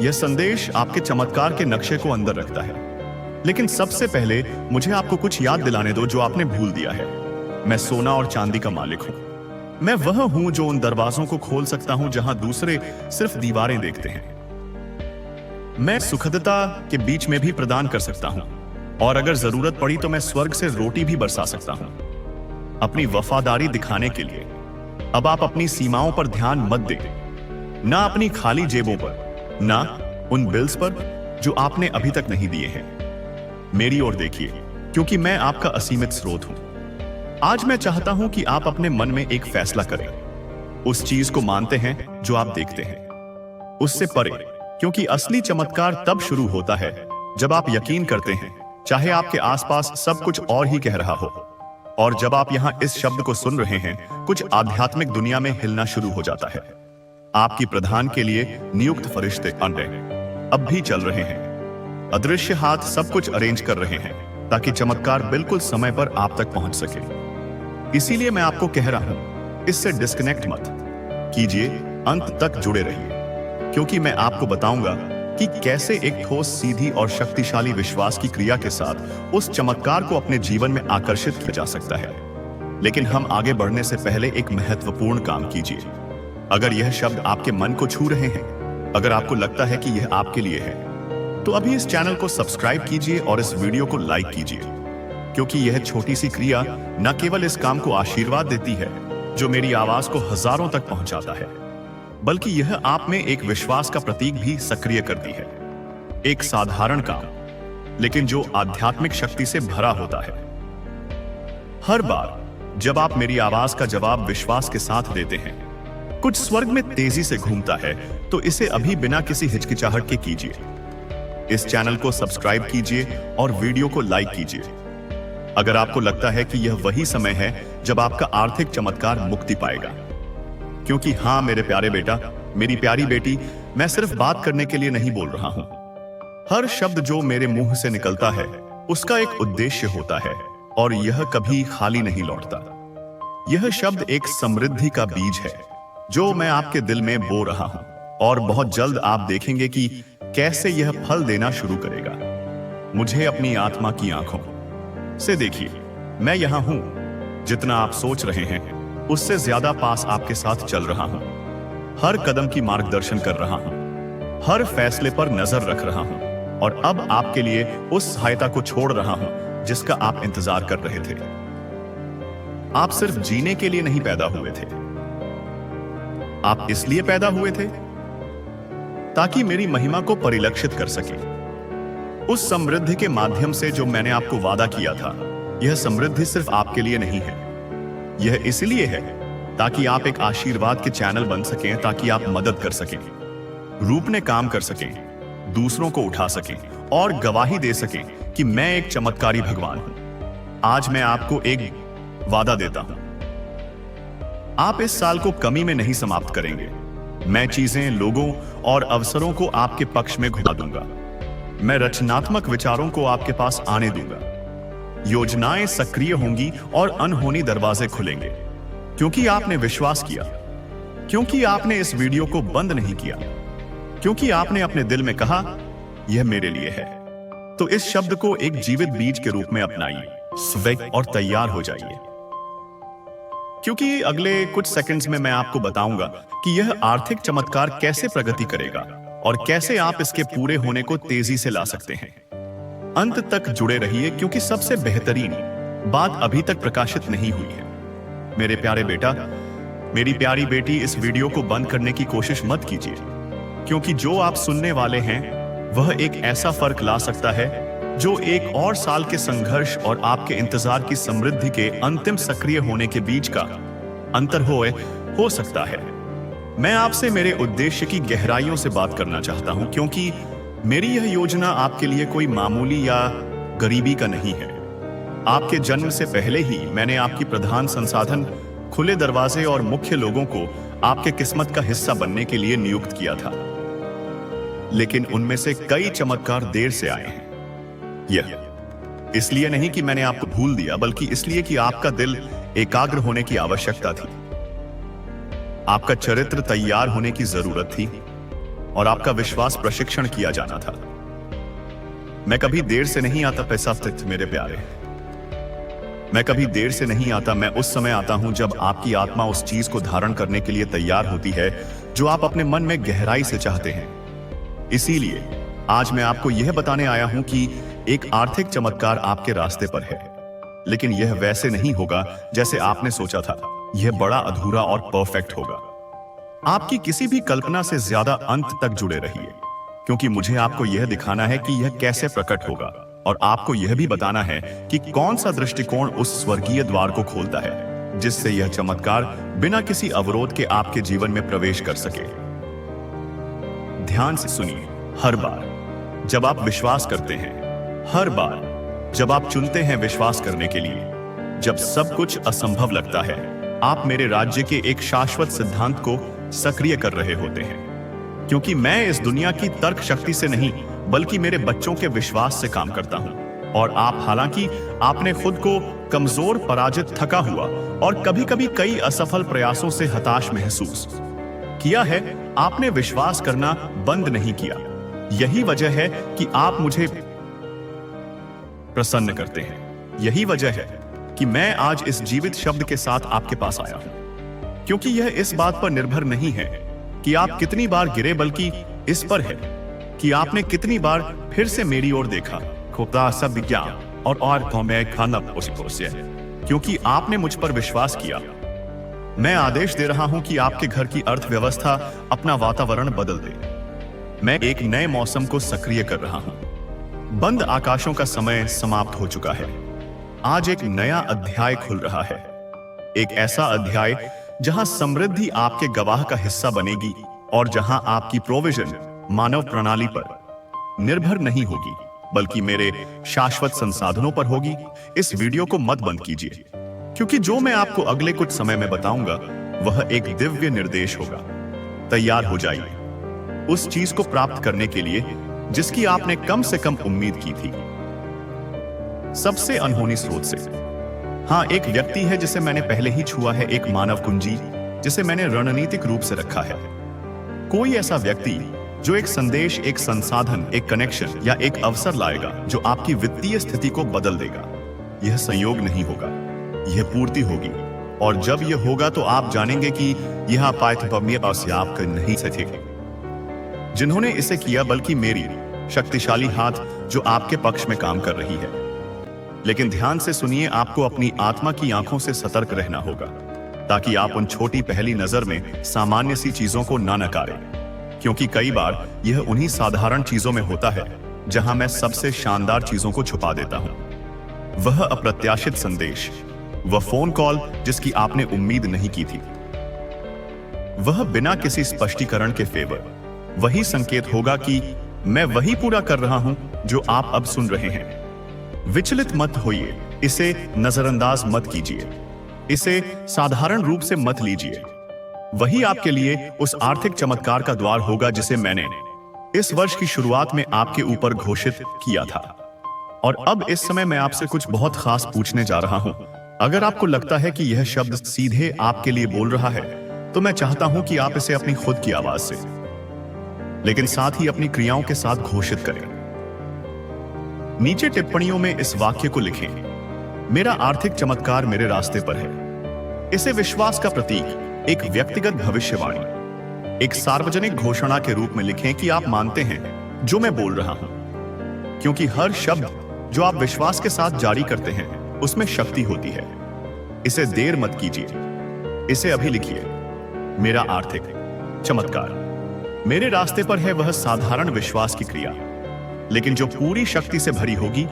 यह संदेश आपके चमत्कार के नक्शे को अंदर रखता है, लेकिन सबसे पहले मुझे आपको कुछ याद दिलाने दो जो आपने भूल दिया है। मैं सोना और चांदी का मालिक हूं। मैं वह हूं जो उन दरवाजों को खोल सकता हूं जहां दूसरे सिर्फ दीवारें देखते हैं। मैं सुखदता के बीच में भी प्रदान कर सकता हूं, और अगर जरूरत पड़ी तो मैं स्वर्ग से रोटी भी बरसा सकता हूं। अपनी वफादारी दिखाने के लिए अब आप अपनी सीमाओं पर ध्यान मत दें, ना अपनी खाली जेबों पर, ना उन बिल्स पर जो आपने अभी तक नहीं दिए हैं। मेरी ओर देखिए, क्योंकि मैं आपका असीमित स्रोत हूं। आज मैं चाहता हूं कि आप अपने मन में एक फैसला करें। उस चीज को मानते हैं जो आप देखते हैं, उससे परे, क्योंकि असली चमत्कार तब शुरू होता है जब आप यकीन करते हैं, चाहे आपके आसपास सब कुछ और ही कह रहा हो। और जब आप यहां इस शब्द को सुन रहे हैं, कुछ आध्यात्मिक दुनिया में हिलना शुरू हो जाता है। आपकी प्रधान के लिए नियुक्त फरिश्ते अब भी चल रहे हैं। अदृश्य हाथ सब कुछ अरेंज कर रहे हैं ताकि चमत्कार बिल्कुल समय पर आप तक पहुंच सके। इसीलिए मैं आपको कह रहा हूं, इससे डिस्कनेक्ट मत कीजिए, अंत तक जुड़े रहिए, क्योंकि मैं आपको बताऊंगा कि कैसे एक ठोस, सीधी और शक्तिशाली विश्वास की क्रिया के साथ उस चमत्कार को अपने जीवन में आकर्षित किया जा सकता है। लेकिन हम आगे बढ़ने से पहले एक महत्वपूर्ण काम कीजिए। अगर यह शब्द आपके मन को छू रहे हैं, अगर आपको लगता है कि यह आपके लिए है, तो अभी इस चैनल को सब्सक्राइब कीजिए और इस वीडियो को लाइक कीजिए, क्योंकि यह छोटी सी क्रिया न केवल इस काम को आशीर्वाद देती है जो मेरी आवाज को हजारों तक पहुंचाता है, बल्कि यह आप में एक विश्वास का प्रतीक भी सक्रिय करती है। एक साधारण काम, लेकिन जो आध्यात्मिक शक्ति से भरा होता है। हर बार जब आप मेरी आवाज का जवाब विश्वास के साथ देते हैं, कुछ स्वर्ग में तेजी से घूमता है। तो इसे अभी बिना किसी हिचकिचाहट के कीजिए। इस चैनल को सब्सक्राइब कीजिए और वीडियो को लाइक कीजिए। अगर आपको लगता है कि यह वही समय है जब आपका आर्थिक चमत्कार मुक्ति पाएगा, क्योंकि हां मेरे प्यारे बेटा, मेरी प्यारी बेटी, मैं सिर्फ बात करने के लिए नहीं बोल रहा हूं। हर शब्द जो मेरे मुंह से निकलता है उसका एक उद्देश्य होता है, और यह कभी खाली नहीं लौटता। यह शब्द एक समृद्धि का बीज है जो मैं आपके दिल में बो रहा हूं, और बहुत जल्द आप देखेंगे कि कैसे यह फल देना शुरू करेगा। मुझे अपनी आत्मा की आंखों से देखिए। मैं यहां हूं। जितना आप सोच रहे हैं उससे ज्यादा पास आपके साथ चल रहा हूं। हर कदम की मार्गदर्शन कर रहा हूं, हर फैसले पर नजर रख रहा हूं, और अब आपके लिए उस सहायता को छोड़ रहा हूं जिसका आप इंतजार कर रहे थे। आप सिर्फ जीने के लिए नहीं पैदा हुए थे, आप इसलिए पैदा हुए थे ताकि मेरी महिमा को परिलक्षित कर सके। उस समृद्धि के माध्यम से जो मैंने आपको वादा किया था, यह समृद्धि सिर्फ आपके लिए नहीं है। यह इसलिए है ताकि आप एक आशीर्वाद के चैनल बन सकें, ताकि आप मदद कर सकें, रूपने काम कर सकें, दूसरों को उठा सकें और गवाही दे सकें कि मैं एक चमत्कारी भगवान हूं। आज मैं आपको एक वादा देता हूं, आप इस साल को कमी में नहीं समाप्त करेंगे। मैं चीजें, लोगों और अवसरों को आपके पक्ष में घुमा दूंगा। मैं रचनात्मक विचारों को आपके पास आने दूंगा। योजनाएं सक्रिय होंगी और अनहोनी दरवाजे खुलेंगे, क्योंकि आपने विश्वास किया, क्योंकि आपने इस वीडियो को बंद नहीं किया, क्योंकि आपने अपने दिल में कहा, यह मेरे लिए है। तो इस शब्द को एक जीवित बीज के रूप में अपनाइए, स्वेग और तैयार हो जाइए। क्योंकि अगले कुछ सेकंड्स में मैं आपको बताऊंगा कि यह आर्थिक चमत्कार कैसे प्रगति करेगा और कैसे आप इसके पूरे होने को तेजी से ला सकते हैं। अंत तक जुड़े रहिए क्योंकि सबसे बेहतरीन बात अभी तक प्रकाशित नहीं हुई है। मेरे प्यारे बेटा, मेरी प्यारी बेटी, इस वीडियो को बंद करने की कोशिश मत कीजिए, क्योंकि जो आप सुनने वाले हैं वह एक ऐसा फर्क ला सकता है जो एक और साल के संघर्ष और आपके इंतजार की समृद्धि के अंतिम सक्रिय होने के बीच का अंतर हो सकता है। मैं आपसे मेरे उद्देश्य की गहराइयों से बात करना चाहता हूं, क्योंकि मेरी यह योजना आपके लिए कोई मामूली या गरीबी का नहीं है। आपके जन्म से पहले ही मैंने आपकी प्रधान संसाधन, खुले दरवाजे और मुख्य लोगों को आपके किस्मत का हिस्सा बनने के लिए नियुक्त किया था। लेकिन उनमें से कई चमत्कार देर से आए हैं। यह इसलिए नहीं कि मैंने आपको भूल दिया, बल्कि इसलिए कि आपका दिल एकाग्र होने की आवश्यकता थी, आपका चरित्र तैयार होने की जरूरत थी और आपका विश्वास प्रशिक्षण किया जाना था। मैं कभी देर से नहीं आता पैसा मेरे प्यारे, मैं कभी देर से नहीं आता। मैं उस समय आता हूं जब आपकी आत्मा उस चीज को धारण करने के लिए तैयार होती है जो आप अपने मन में गहराई से चाहते हैं। इसीलिए आज मैं आपको यह बताने आया हूं कि एक आर्थिक चमत्कार आपके रास्ते पर है, लेकिन यह वैसे नहीं होगा जैसे आपने सोचा था। यह बड़ा, अधूरा और परफेक्ट होगा। आपकी किसी भी कल्पना से ज्यादा अंत तक जुड़े रहिए, क्योंकि मुझे आपको यह दिखाना है कि यह कैसे प्रकट होगा, और आपको यह भी बताना है कि कौन सा दृष्टिकोण उस स्वर्गीय द्वार को खोलता है जिससे यह चमत्कार बिना किसी अवरोध के आपके जीवन में प्रवेश कर सके। ध्यान से सुनिए। हर बार जब आप विश्वास करते हैं, हर बार जब आप चुनते हैं विश्वास करने के लिए, जब सब कुछ असंभव लगता है, आप मेरे राज्य के एक शाश्वत सिद्धांत को सक्रिय कर रहे होते हैं। क्योंकि मैं इस दुनिया की तर्क शक्ति से नहीं, बल्कि मेरे बच्चों के विश्वास से काम करता हूं। और आप, हालांकि आपने खुद को कमजोर, पराजित, थका हुआ और कभी-कभी कई असफल प्रयासों से हताश महसूस किया है, आपने विश्वास करना बंद नहीं किया। यही वजह है कि आप मुझे प्रसन्न करते हैं। यही वजह है कि मैं आज इस जीवित शब्द के साथ आपके पास आया हूं, क्योंकि यह इस बात पर निर्भर नहीं है कि आप कितनी बार गिरे, बल्कि इस पर है कि आपने कितनी बार फिर से मेरी ओर देखा। खुदा सब विज्ञान और मैं खाना पोसे, क्योंकि आपने मुझ पर विश्वास किया। मैं आदेश दे रहा हूं कि आपके घर की अर्थव्यवस्था अपना वातावरण बदल दे। मैं एक नए मौसम को सक्रिय कर रहा हूं। बंद आकाशों का समय समाप्त हो चुका है। आज एक नया अध्याय खुल रहा है, एक ऐसा अध्याय जहां समृद्धि आपके गवाह का हिस्सा बनेगी और जहां आपकी प्रोविजन मानव प्रणाली पर निर्भर नहीं होगी, बल्कि मेरे शाश्वत संसाधनों पर होगी। इस वीडियो को मत बंद कीजिए, क्योंकि जो मैं आपको अगले कुछ समय में बताऊंगा वह एक दिव्य निर्देश होगा। तैयार हो जाइए उस चीज को प्राप्त करने के लिए जिसकी आपने कम से कम उम्मीद की थी। सबसे अनहोनी स्रोत से। हां, एक व्यक्ति है जिसे मैंने पहले ही छुआ है, एक मानव कुंजी जिसे मैंने रणनीतिक रूप से रखा है। कोई ऐसा व्यक्ति जो एक संदेश, एक संसाधन, एक कनेक्शन या एक अवसर लाएगा जो आपकी वित्तीय स्थिति को बदल देगा। यह संयोग नहीं होगा, यह पूर्ति होगी। और जब यह होगा तो आप जानेंगे कि यह आप नहीं सके जिन्होंने इसे किया, बल्कि मेरी शक्तिशाली हाथ जो आपके पक्ष में काम कर रही है। लेकिन ध्यान से सुनिए, आपको अपनी आत्मा की आंखों से सतर्क रहना होगा, ताकि आप उन छोटी पहली नजर में सामान्य सी चीजों को ना नकारें, क्योंकि कई बार यह उन्हीं साधारण चीजों में होता है जहां मैं सबसे शानदार चीजों को छुपा देता हूं। वह अप्रत्याशित संदेश, वह फोन कॉल जिसकी आपने उम्मीद नहीं की थी, वह बिना किसी स्पष्टीकरण के फेवर, वही संकेत होगा कि मैं वही पूरा कर रहा हूं जो आप अब सुन रहे हैं। विचलित मत होइए, इसे नजरअंदाज मत कीजिए, इसे साधारण रूप से मत लीजिए। वही आपके लिए उस आर्थिक चमत्कार का द्वार होगा जिसे मैंने इस वर्ष की शुरुआत में आपके ऊपर घोषित किया था। और अब इस समय मैं आपसे कुछ बहुत खास पूछने जा रहा हूं। अगर आपको लगता है कि यह शब्द सीधे आपके लिए बोल रहा है, तो मैं चाहता हूं कि आप इसे अपनी खुद की आवाज से, लेकिन साथ ही अपनी क्रियाओं के साथ घोषित करें। नीचे टिप्पणियों में इस वाक्य को लिखें, मेरा आर्थिक चमत्कार मेरे रास्ते पर है। इसे विश्वास का प्रतीक, एक व्यक्तिगत भविष्यवाणी, एक सार्वजनिक घोषणा के रूप में लिखें कि आप मानते हैं जो मैं बोल रहा हूं, क्योंकि हर शब्द जो आप विश्वास के साथ जारी करते हैं उसमें शक्ति होती है। इसे देर मत कीजिए, इसे अभी लिखिए। मेरा आर्थिक चमत्कार मेरे रास्ते पर है, वह साधारण विश्वास की क्रिया, लेकिन जो पूरी शक्ति से भरी होगी,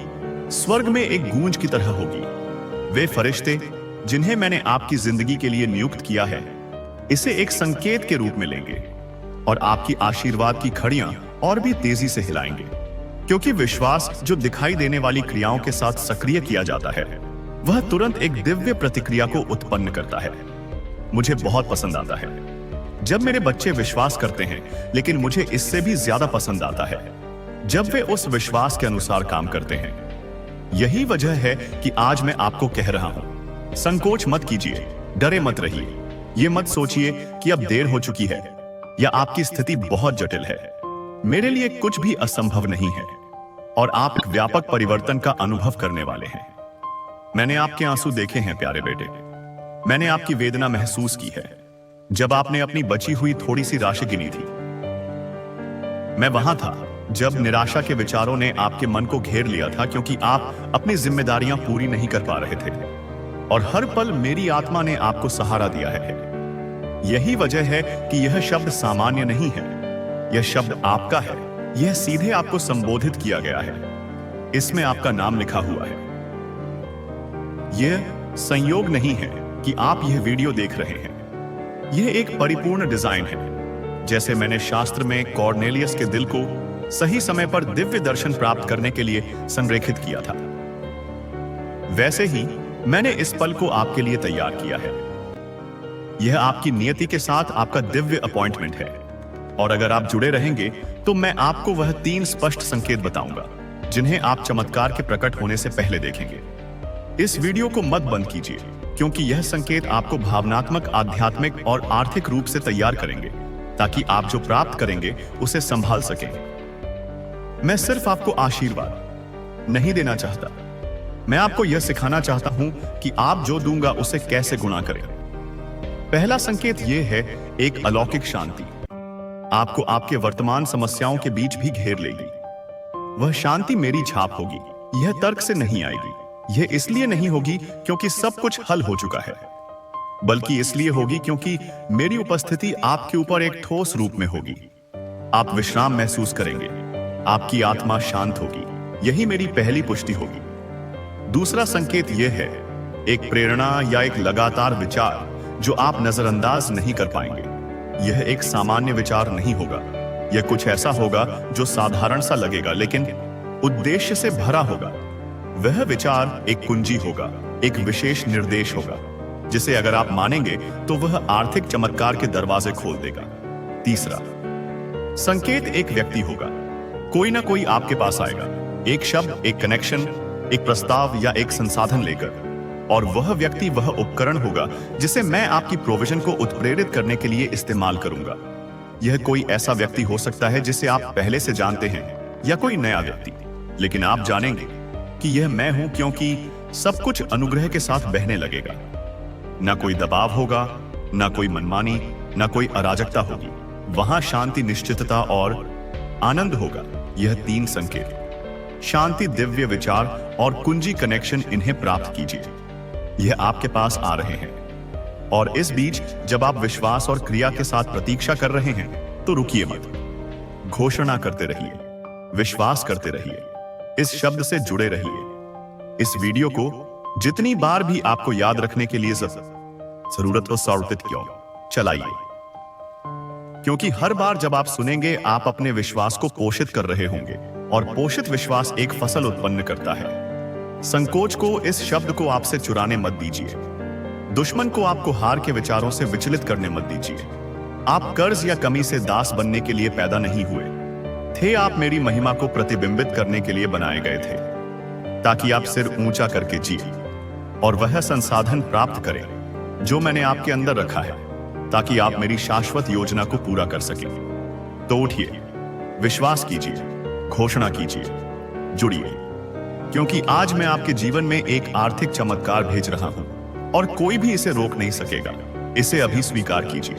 स्वर्ग में एक गूंज की तरह होगी। वे फरिश्ते जिन्हें मैंने आपकी जिंदगी के लिए नियुक्त किया है, इसे एक संकेत के रूप में लेंगे और आपकी आशीर्वाद की घड़ियां और भी तेजी से हिलाएंगे, क्योंकि विश्वास जो दिखाई देने वाली क्रियाओं के साथ सक्रिय किया जाता है, वह तुरंत एक दिव्य प्रतिक्रिया को उत्पन्न करता है। मुझे बहुत पसंद आता है जब मेरे बच्चे विश्वास करते हैं, लेकिन मुझे इससे भी ज्यादा पसंद आता है जब वे उस विश्वास के अनुसार काम करते हैं। यही वजह है कि आज मैं आपको कह रहा हूं, संकोच मत कीजिए, डरे मत रहिए। ये मत सोचिए कि अब देर हो चुकी है या आपकी स्थिति बहुत जटिल है। मेरे लिए कुछ भी असंभव नहीं है और आप एक व्यापक परिवर्तन का अनुभव करने वाले हैं। मैंने आपके आंसू देखे हैं प्यारे बेटे, मैंने आपकी वेदना महसूस की है जब आपने अपनी बची हुई थोड़ी सी राशि गिनी थी। मैं वहां था जब निराशा के विचारों ने आपके मन को घेर लिया था, क्योंकि आप अपनी जिम्मेदारियां पूरी नहीं कर पा रहे थे और हर पल मेरी आत्मा ने आपको सहारा दिया है। यही वजह है कि यह शब्द सामान्य नहीं है, यह शब्द आपका है। यह सीधे आपको संबोधित किया गया है, इसमें आपका नाम लिखा हुआ है। यह संयोग नहीं है कि आप यह वीडियो देख रहे हैं, यह एक परिपूर्ण डिजाइन है। जैसे मैंने शास्त्र में कॉर्नेलियस के दिल को सही समय पर दिव्य दर्शन प्राप्त करने के लिए संरेखित किया था, वैसे ही मैंने इस पल को आपके लिए तैयार किया है। यह आपकी नियति के साथ आपका दिव्य अपॉइंटमेंट है और अगर आप जुड़े रहेंगे तो मैं आपको वह 3 स्पष्ट संकेत बताऊंगा जिन्हें आप चमत्कार के प्रकट होने से पहले देखेंगे। इस वीडियो को मत बंद कीजिए, क्योंकि यह संकेत आपको भावनात्मक, आध्यात्मिक और आर्थिक रूप से तैयार करेंगे ताकि आप जो प्राप्त करेंगे उसे संभाल सकें। मैं सिर्फ आपको आशीर्वाद नहीं देना चाहता, मैं आपको यह सिखाना चाहता हूं कि आप जो दूंगा उसे कैसे गुणा करें। पहला संकेत यह है, एक अलौकिक शांति आपको आपके वर्तमान समस्याओं के बीच भी घेर लेगी। वह शांति मेरी छाप होगी, यह तर्क से नहीं आएगी। यह इसलिए नहीं होगी क्योंकि सब कुछ हल हो चुका है, बल्कि इसलिए होगी क्योंकि मेरी उपस्थिति आपके ऊपर एक ठोस रूप में होगी। आप विश्राम महसूस करेंगे, आपकी आत्मा शांत होगी। यही मेरी पहली पुष्टि होगी। दूसरा संकेत यह है, एक प्रेरणा या एक लगातार विचार जो आप नजरअंदाज नहीं कर पाएंगे। यह एक सामान्य विचार नहीं होगा, यह कुछ ऐसा होगा जो साधारण सा लगेगा लेकिन उद्देश्य से भरा होगा। वह विचार एक कुंजी होगा, एक विशेष निर्देश होगा जिसे अगर आप मानेंगे तो वह आर्थिक चमत्कार के दरवाजे खोल देगा। तीसरा संकेत एक व्यक्ति होगा, कोई ना कोई आपके पास आएगा, एक शब्द, एक कनेक्शन, एक प्रस्ताव या एक संसाधन लेकर, और वह व्यक्ति वह उपकरण होगा जिसे मैं आपकी प्रोविजन को उत्प्रेरित करने के लिए इस्तेमाल करूंगा। यह कोई ऐसा व्यक्ति हो सकता है जिसे आप पहले से जानते हैं या कोई नया व्यक्ति, लेकिन आप जानेंगे कि यह मैं हूं क्योंकि सब कुछ अनुग्रह के साथ बहने लगेगा। ना कोई दबाव होगा, ना कोई मनमानी, ना कोई अराजकता होगी। वहां शांति, निश्चितता और आनंद होगा। यह 3 संकेत, शांति, दिव्य विचार और कुंजी कनेक्शन, इन्हें प्राप्त कीजिए। यह आपके पास आ रहे हैं। और इस बीच जब आप विश्वास और क्रिया के साथ प्रतीक्षा कर रहे हैं तो रुकिए मत, घोषणा करते रहिए, विश्वास करते रहिए, इस शब्द से जुड़े रहिए। इस वीडियो को जितनी बार भी आपको याद रखने के लिए जरूरत हो सार्वत्रिक क्यों चलाइए, क्योंकि हर बार जब आप सुनेंगे आप अपने विश्वास को पोषित कर रहे होंगे और पोषित विश्वास एक फसल उत्पन्न करता है। संकोच को, इस शब्द को आपसे चुराने मत दीजिए। दुश्मन को आपको हार के विचारों से विचलित करने मत दीजिए। आप कर्ज या कमी से दास बनने के लिए पैदा नहीं हुए थे, आप मेरी महिमा को प्रतिबिंबित करने के लिए बनाए गए थे, ताकि आप सिर ऊंचा करके जिए और वह संसाधन प्राप्त करें जो मैंने आपके अंदर रखा है, ताकि आप मेरी शाश्वत योजना को पूरा कर सकें। तो उठिए, विश्वास कीजिए, घोषणा कीजिए, जुड़िए। क्योंकि आज मैं आपके जीवन में एक आर्थिक चमत्कार भेज रहा हूं और कोई भी इसे रोक नहीं सकेगा। इसे अभी स्वीकार कीजिए।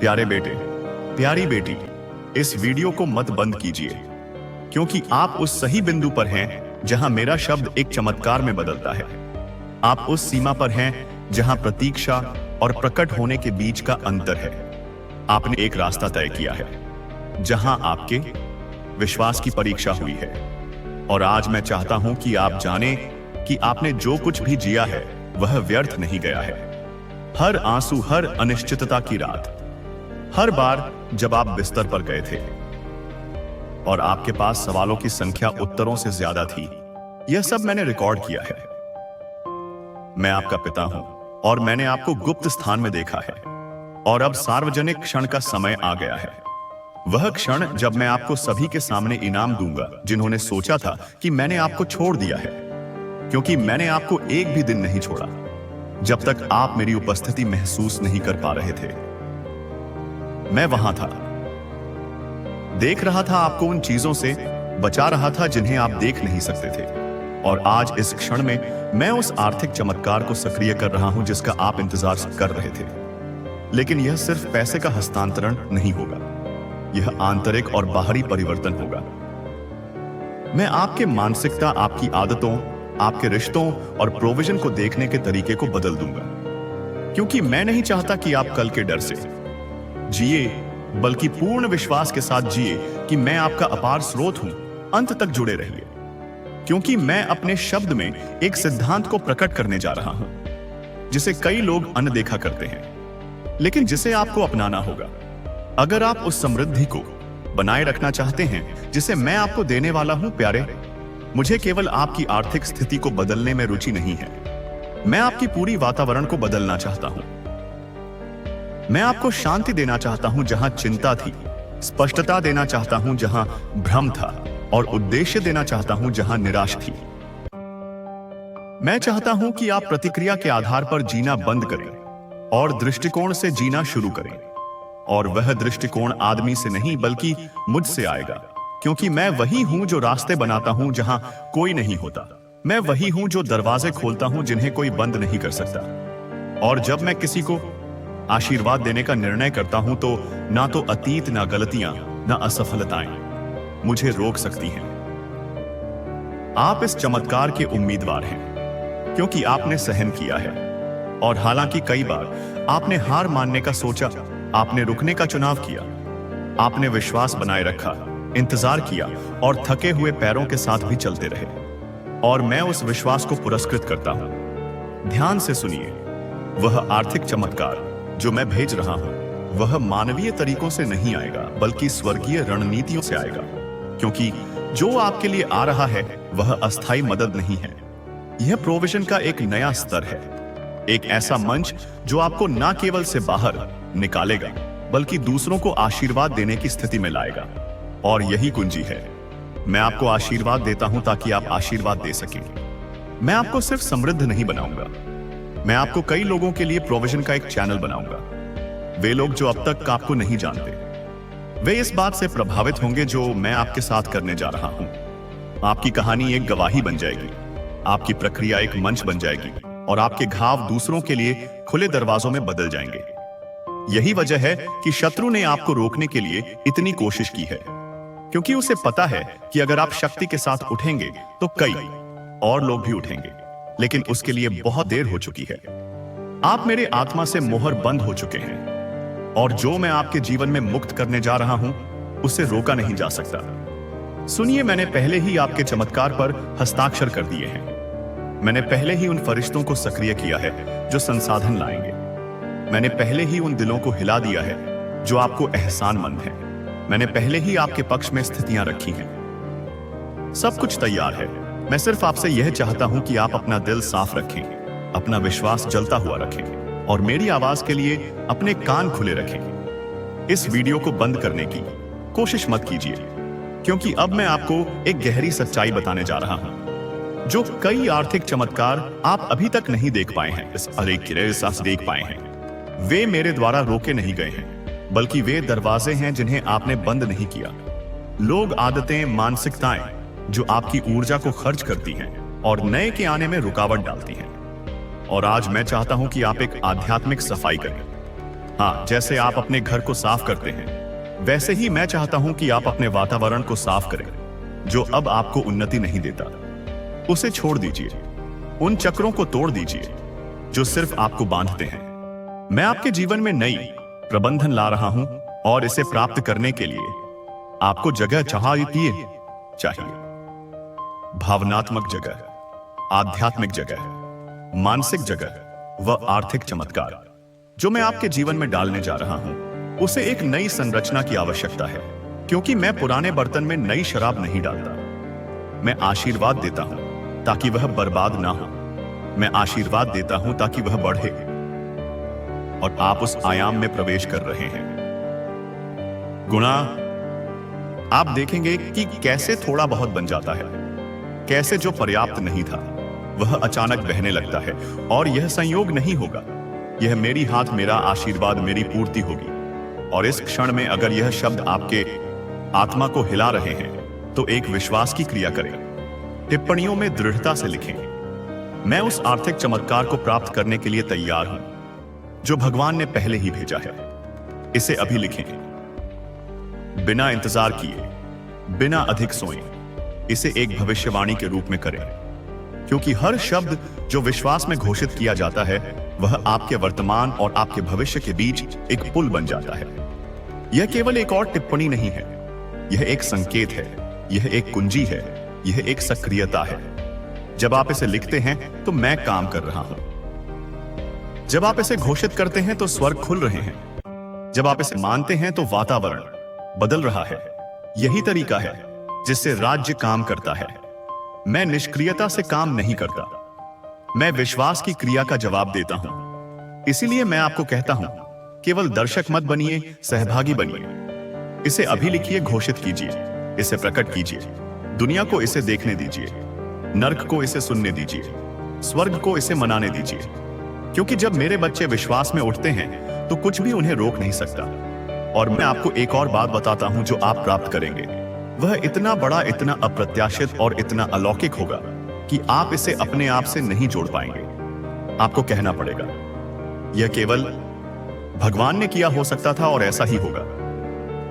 प्यारे बेटे, प्यारी बेटी, इस वीडियो को मत बंद कीजिए, क्योंकि आप उस सही बिंदु पर हैं जहां मेरा शब्द एक चमत्कार में बदलता है। आप उस सीमा पर हैं जहां प्रतीक्षा और प्रकट होने के बीच का अंतर है। आपने एक रास्ता तय किया है जहां आपके विश्वास की परीक्षा हुई है, और आज मैं चाहता हूं कि आप जानें कि आपने जो कुछ भी जिया है वह व्यर्थ नहीं गया है। हर आंसू, हर अनिश्चितता की रात, हर बार जब आप बिस्तर पर गए थे और आपके पास सवालों की संख्या उत्तरों से ज्यादा थी, यह सब मैंने रिकॉर्ड किया है। मैं आपका पिता हूं और मैंने आपको गुप्त स्थान में देखा है, और अब सार्वजनिक क्षण का समय आ गया है। वह क्षण जब मैं आपको सभी के सामने इनाम दूंगा जिन्होंने सोचा था कि मैंने आपको छोड़ दिया है, क्योंकि मैंने आपको एक भी दिन नहीं छोड़ा जब तक आप मेरी उपस्थिति महसूस नहीं कर पा रहे थे। मैं वहां था, देख रहा था आपको उन चीजों से, बचा रहा था जिन्हें आप देख नहीं सकते थे। और आज इस क्षण में मैं उस आर्थिक चमत्कार को सक्रिय कर रहा हूं जिसका आप इंतजार कर रहे थे। लेकिन यह सिर्फ पैसे का हस्तांतरण नहीं होगा, यह आंतरिक और बाहरी परिवर्तन होगा। मैं आपके मानसिकता, आपकी आदतों, आपके रिश्तों और प्रोविजन को देखने के तरीके को बदल दूंगा, क्योंकि मैं नहीं चाहता कि आप कल के डर से जिए, बल्कि पूर्ण विश्वास के साथ जिए कि मैं आपका अपार स्रोत हूं। अंत तक जुड़े रहिए, क्योंकि मैं अपने शब्द में एक सिद्धांत को प्रकट करने जा रहा हूं जिसे कई लोग अनदेखा करते हैं, लेकिन जिसे आपको अपनाना होगा अगर आप उस समृद्धि को बनाए रखना चाहते हैं जिसे मैं आपको देने वाला हूं। प्यारे, मुझे केवल आपकी आर्थिक स्थिति को बदलने में रुचि नहीं है, मैं आपकी पूरी वातावरण को बदलना चाहता हूं। मैं आपको शांति देना चाहता हूं जहां चिंता थी, स्पष्टता देना चाहता हूं जहां भ्रम था, और उद्देश्य देना चाहता हूं जहां निराश थी। मैं चाहता हूं कि आप प्रतिक्रिया के आधार पर जीना बंद करें और दृष्टिकोण से जीना शुरू करें। और वह दृष्टिकोण आदमी से नहीं बल्कि मुझसे आएगा, क्योंकि मैं वही हूं जो रास्ते बनाता हूं जहां कोई नहीं होता। मैं वही हूं जो दरवाजे खोलता हूं जिन्हें कोई बंद नहीं कर सकता। और जब मैं किसी को आशीर्वाद देने का निर्णय करता हूं तो ना तो अतीत, ना गलतियां, ना असफलताएं मुझे रोक सकती हैं। आप इस चमत्कार के उम्मीदवार हैं क्योंकि आपने सहन किया है, और हालांकि कई बार आपने हार मानने का सोचा, आपने रुकने का चुनाव किया, आपने विश्वास बनाए रखा, इंतजार किया और थके हुए पैरों के साथ भी चलते रहे। और मैं उस विश्वास को पुरस्कृत करता हूं। ध्यान से सुनिए, वह आर्थिक चमत्कार जो मैं भेज रहा हूं वह मानवीय तरीकों से नहीं आएगा बल्कि स्वर्गीय रणनीतियों से आएगा, क्योंकि जो आपके लिए आ रहा है वह अस्थायी मदद नहीं है। यह प्रोविजन का एक नया स्तर है, एक ऐसा मंच जो आपको ना केवल से बाहर निकालेगा बल्कि दूसरों को आशीर्वाद देने की स्थिति में लाएगा। और यही कुंजी है। मैं आपको आशीर्वाद देता हूं ताकि आप आशीर्वाद दे सकें। मैं आपको सिर्फ समृद्ध नहीं बनाऊंगा, मैं आपको कई लोगों के लिए प्रोविजन का एक चैनल बनाऊंगा। वे लोग जो अब तक आपको नहीं जानते, वे इस बात से प्रभावित होंगे जो मैं आपके साथ करने जा रहा हूं। आपकी कहानी एक गवाही बन जाएगी, आपकी प्रक्रिया एक मंच बन जाएगी, और आपके घाव दूसरों के लिए खुले दरवाजों में बदल जाएंगे। यही वजह है कि शत्रु ने आपको रोकने के लिए इतनी कोशिश की है, क्योंकि उसे पता है कि अगर आप शक्ति के साथ उठेंगे तो कई और लोग भी उठेंगे, लेकिन उसके लिए बहुत देर हो चुकी है। आप मेरे आत्मा से मोहर बंद हो चुके हैं, और जो मैं आपके जीवन में मुक्त करने जा रहा हूं उसे रोका नहीं जा सकता। सुनिए, मैंने पहले ही आपके चमत्कार पर हस्ताक्षर कर दिए हैं। मैंने पहले ही उन फरिश्तों को सक्रिय किया है जो संसाधन लाएंगे। मैंने पहले ही उन दिलों को हिला दिया है जो आपको एहसानमंद हैं। मैंने पहले ही आपके पक्ष में स्थितियां रखी हैं। सब कुछ तैयार है। मैं सिर्फ आपसे यह चाहता हूं कि आप अपना दिल साफ रखें, अपना विश्वास जलता हुआ रखें, और मेरी आवाज के लिए अपने कान खुले रखें। इस वीडियो को बंद करने की कोशिश मत कीजिए, क्योंकि अब मैं आपको एक गहरी सच्चाई बताने जा रहा हूं जो कई आर्थिक चमत्कार आप अभी तक नहीं देख पाए हैं, देख पाए हैं। वे मेरे द्वारा रोके नहीं गए हैं, बल्कि वे दरवाजे हैं जिन्हें आपने बंद नहीं किया। लोग, आदतें, मानसिकताएं जो आपकी ऊर्जा को खर्च करती हैं और नए के आने में रुकावट डालती हैं। और आज मैं चाहता हूं कि आप एक आध्यात्मिक सफाई करें। हाँ, जैसे आप अपने घर को साफ करते हैं, वैसे ही मैं चाहता हूं कि आप अपने वातावरण को साफ करें जो अब आपको उन्नति नहीं देता। उसे छोड़ दीजिए, उन चक्रों को तोड़ दीजिए जो सिर्फ आपको बांधते हैं। मैं आपके जीवन में नई प्रबंधन ला रहा हूं और इसे प्राप्त करने के लिए आपको जगह चाहिए। भावनात्मक जगह, आध्यात्मिक जगह, मानसिक जगह व आर्थिक चमत्कार जो मैं आपके जीवन में डालने जा रहा हूं, उसे एक नई संरचना की आवश्यकता है, क्योंकि मैं पुराने बर्तन में नई शराब नहीं डालता। मैं आशीर्वाद देता हूं ताकि वह बर्बाद ना हो। मैं आशीर्वाद देता हूं ताकि वह बढ़े, और आप उस आयाम में प्रवेश कर रहे हैं। गुणा, आप देखेंगे कि कैसे थोड़ा बहुत बन जाता है, कैसे जो पर्याप्त नहीं था वह अचानक बहने लगता है। और यह संयोग नहीं होगा, यह मेरी हाथ, मेरा आशीर्वाद, मेरी पूर्ति होगी। और इस क्षण में अगर यह शब्द आपके आत्मा को हिला रहे हैं तो एक विश्वास की क्रिया करें। टिप्पणियों में दृढ़ता से लिखें, मैं उस आर्थिक चमत्कार को प्राप्त करने के लिए तैयार हूं जो भगवान ने पहले ही भेजा है। इसे अभी लिखें, बिना इंतजार किए, बिना अधिक सोए। इसे एक भविष्यवाणी के रूप में करें, क्योंकि हर शब्द जो विश्वास में घोषित किया जाता है वह आपके वर्तमान और आपके भविष्य के बीच एक पुल बन जाता है। यह केवल एक और टिप्पणी नहीं है, यह एक संकेत है, यह एक कुंजी है, यह एक सक्रियता है। जब आप इसे लिखते हैं तो मैं काम कर रहा हूं। जब आप इसे घोषित करते हैं तो स्वर्ग खुल रहे हैं। जब आप इसे मानते हैं तो वातावरण बदल रहा है। यही तरीका है जिससे राज्य काम करता है। मैं निष्क्रियता से काम नहीं करता, मैं विश्वास की क्रिया का जवाब देता हूं। इसीलिए मैं आपको कहता हूं, केवल दर्शक मत बनिए, सहभागी बनिए। इसे अभी लिखिए, घोषित कीजिए, इसे प्रकट कीजिए, दुनिया को इसे देखने दीजिए, नर्क को इसे सुनने दीजिए, स्वर्ग को इसे मनाने दीजिए। क्योंकि जब मेरे बच्चे विश्वास में उठते हैं तो कुछ भी उन्हें रोक नहीं सकता। और मैं आपको एक और बात बताता हूं जो आप प्राप्त करेंगे, वह इतना बड़ा, इतना अप्रत्याशित और इतना अलौकिक होगा कि आप इसे अपने आप से नहीं जोड़ पाएंगे। आपको कहना पड़ेगा, यह केवल भगवान ने किया हो सकता था और ऐसा ही होगा।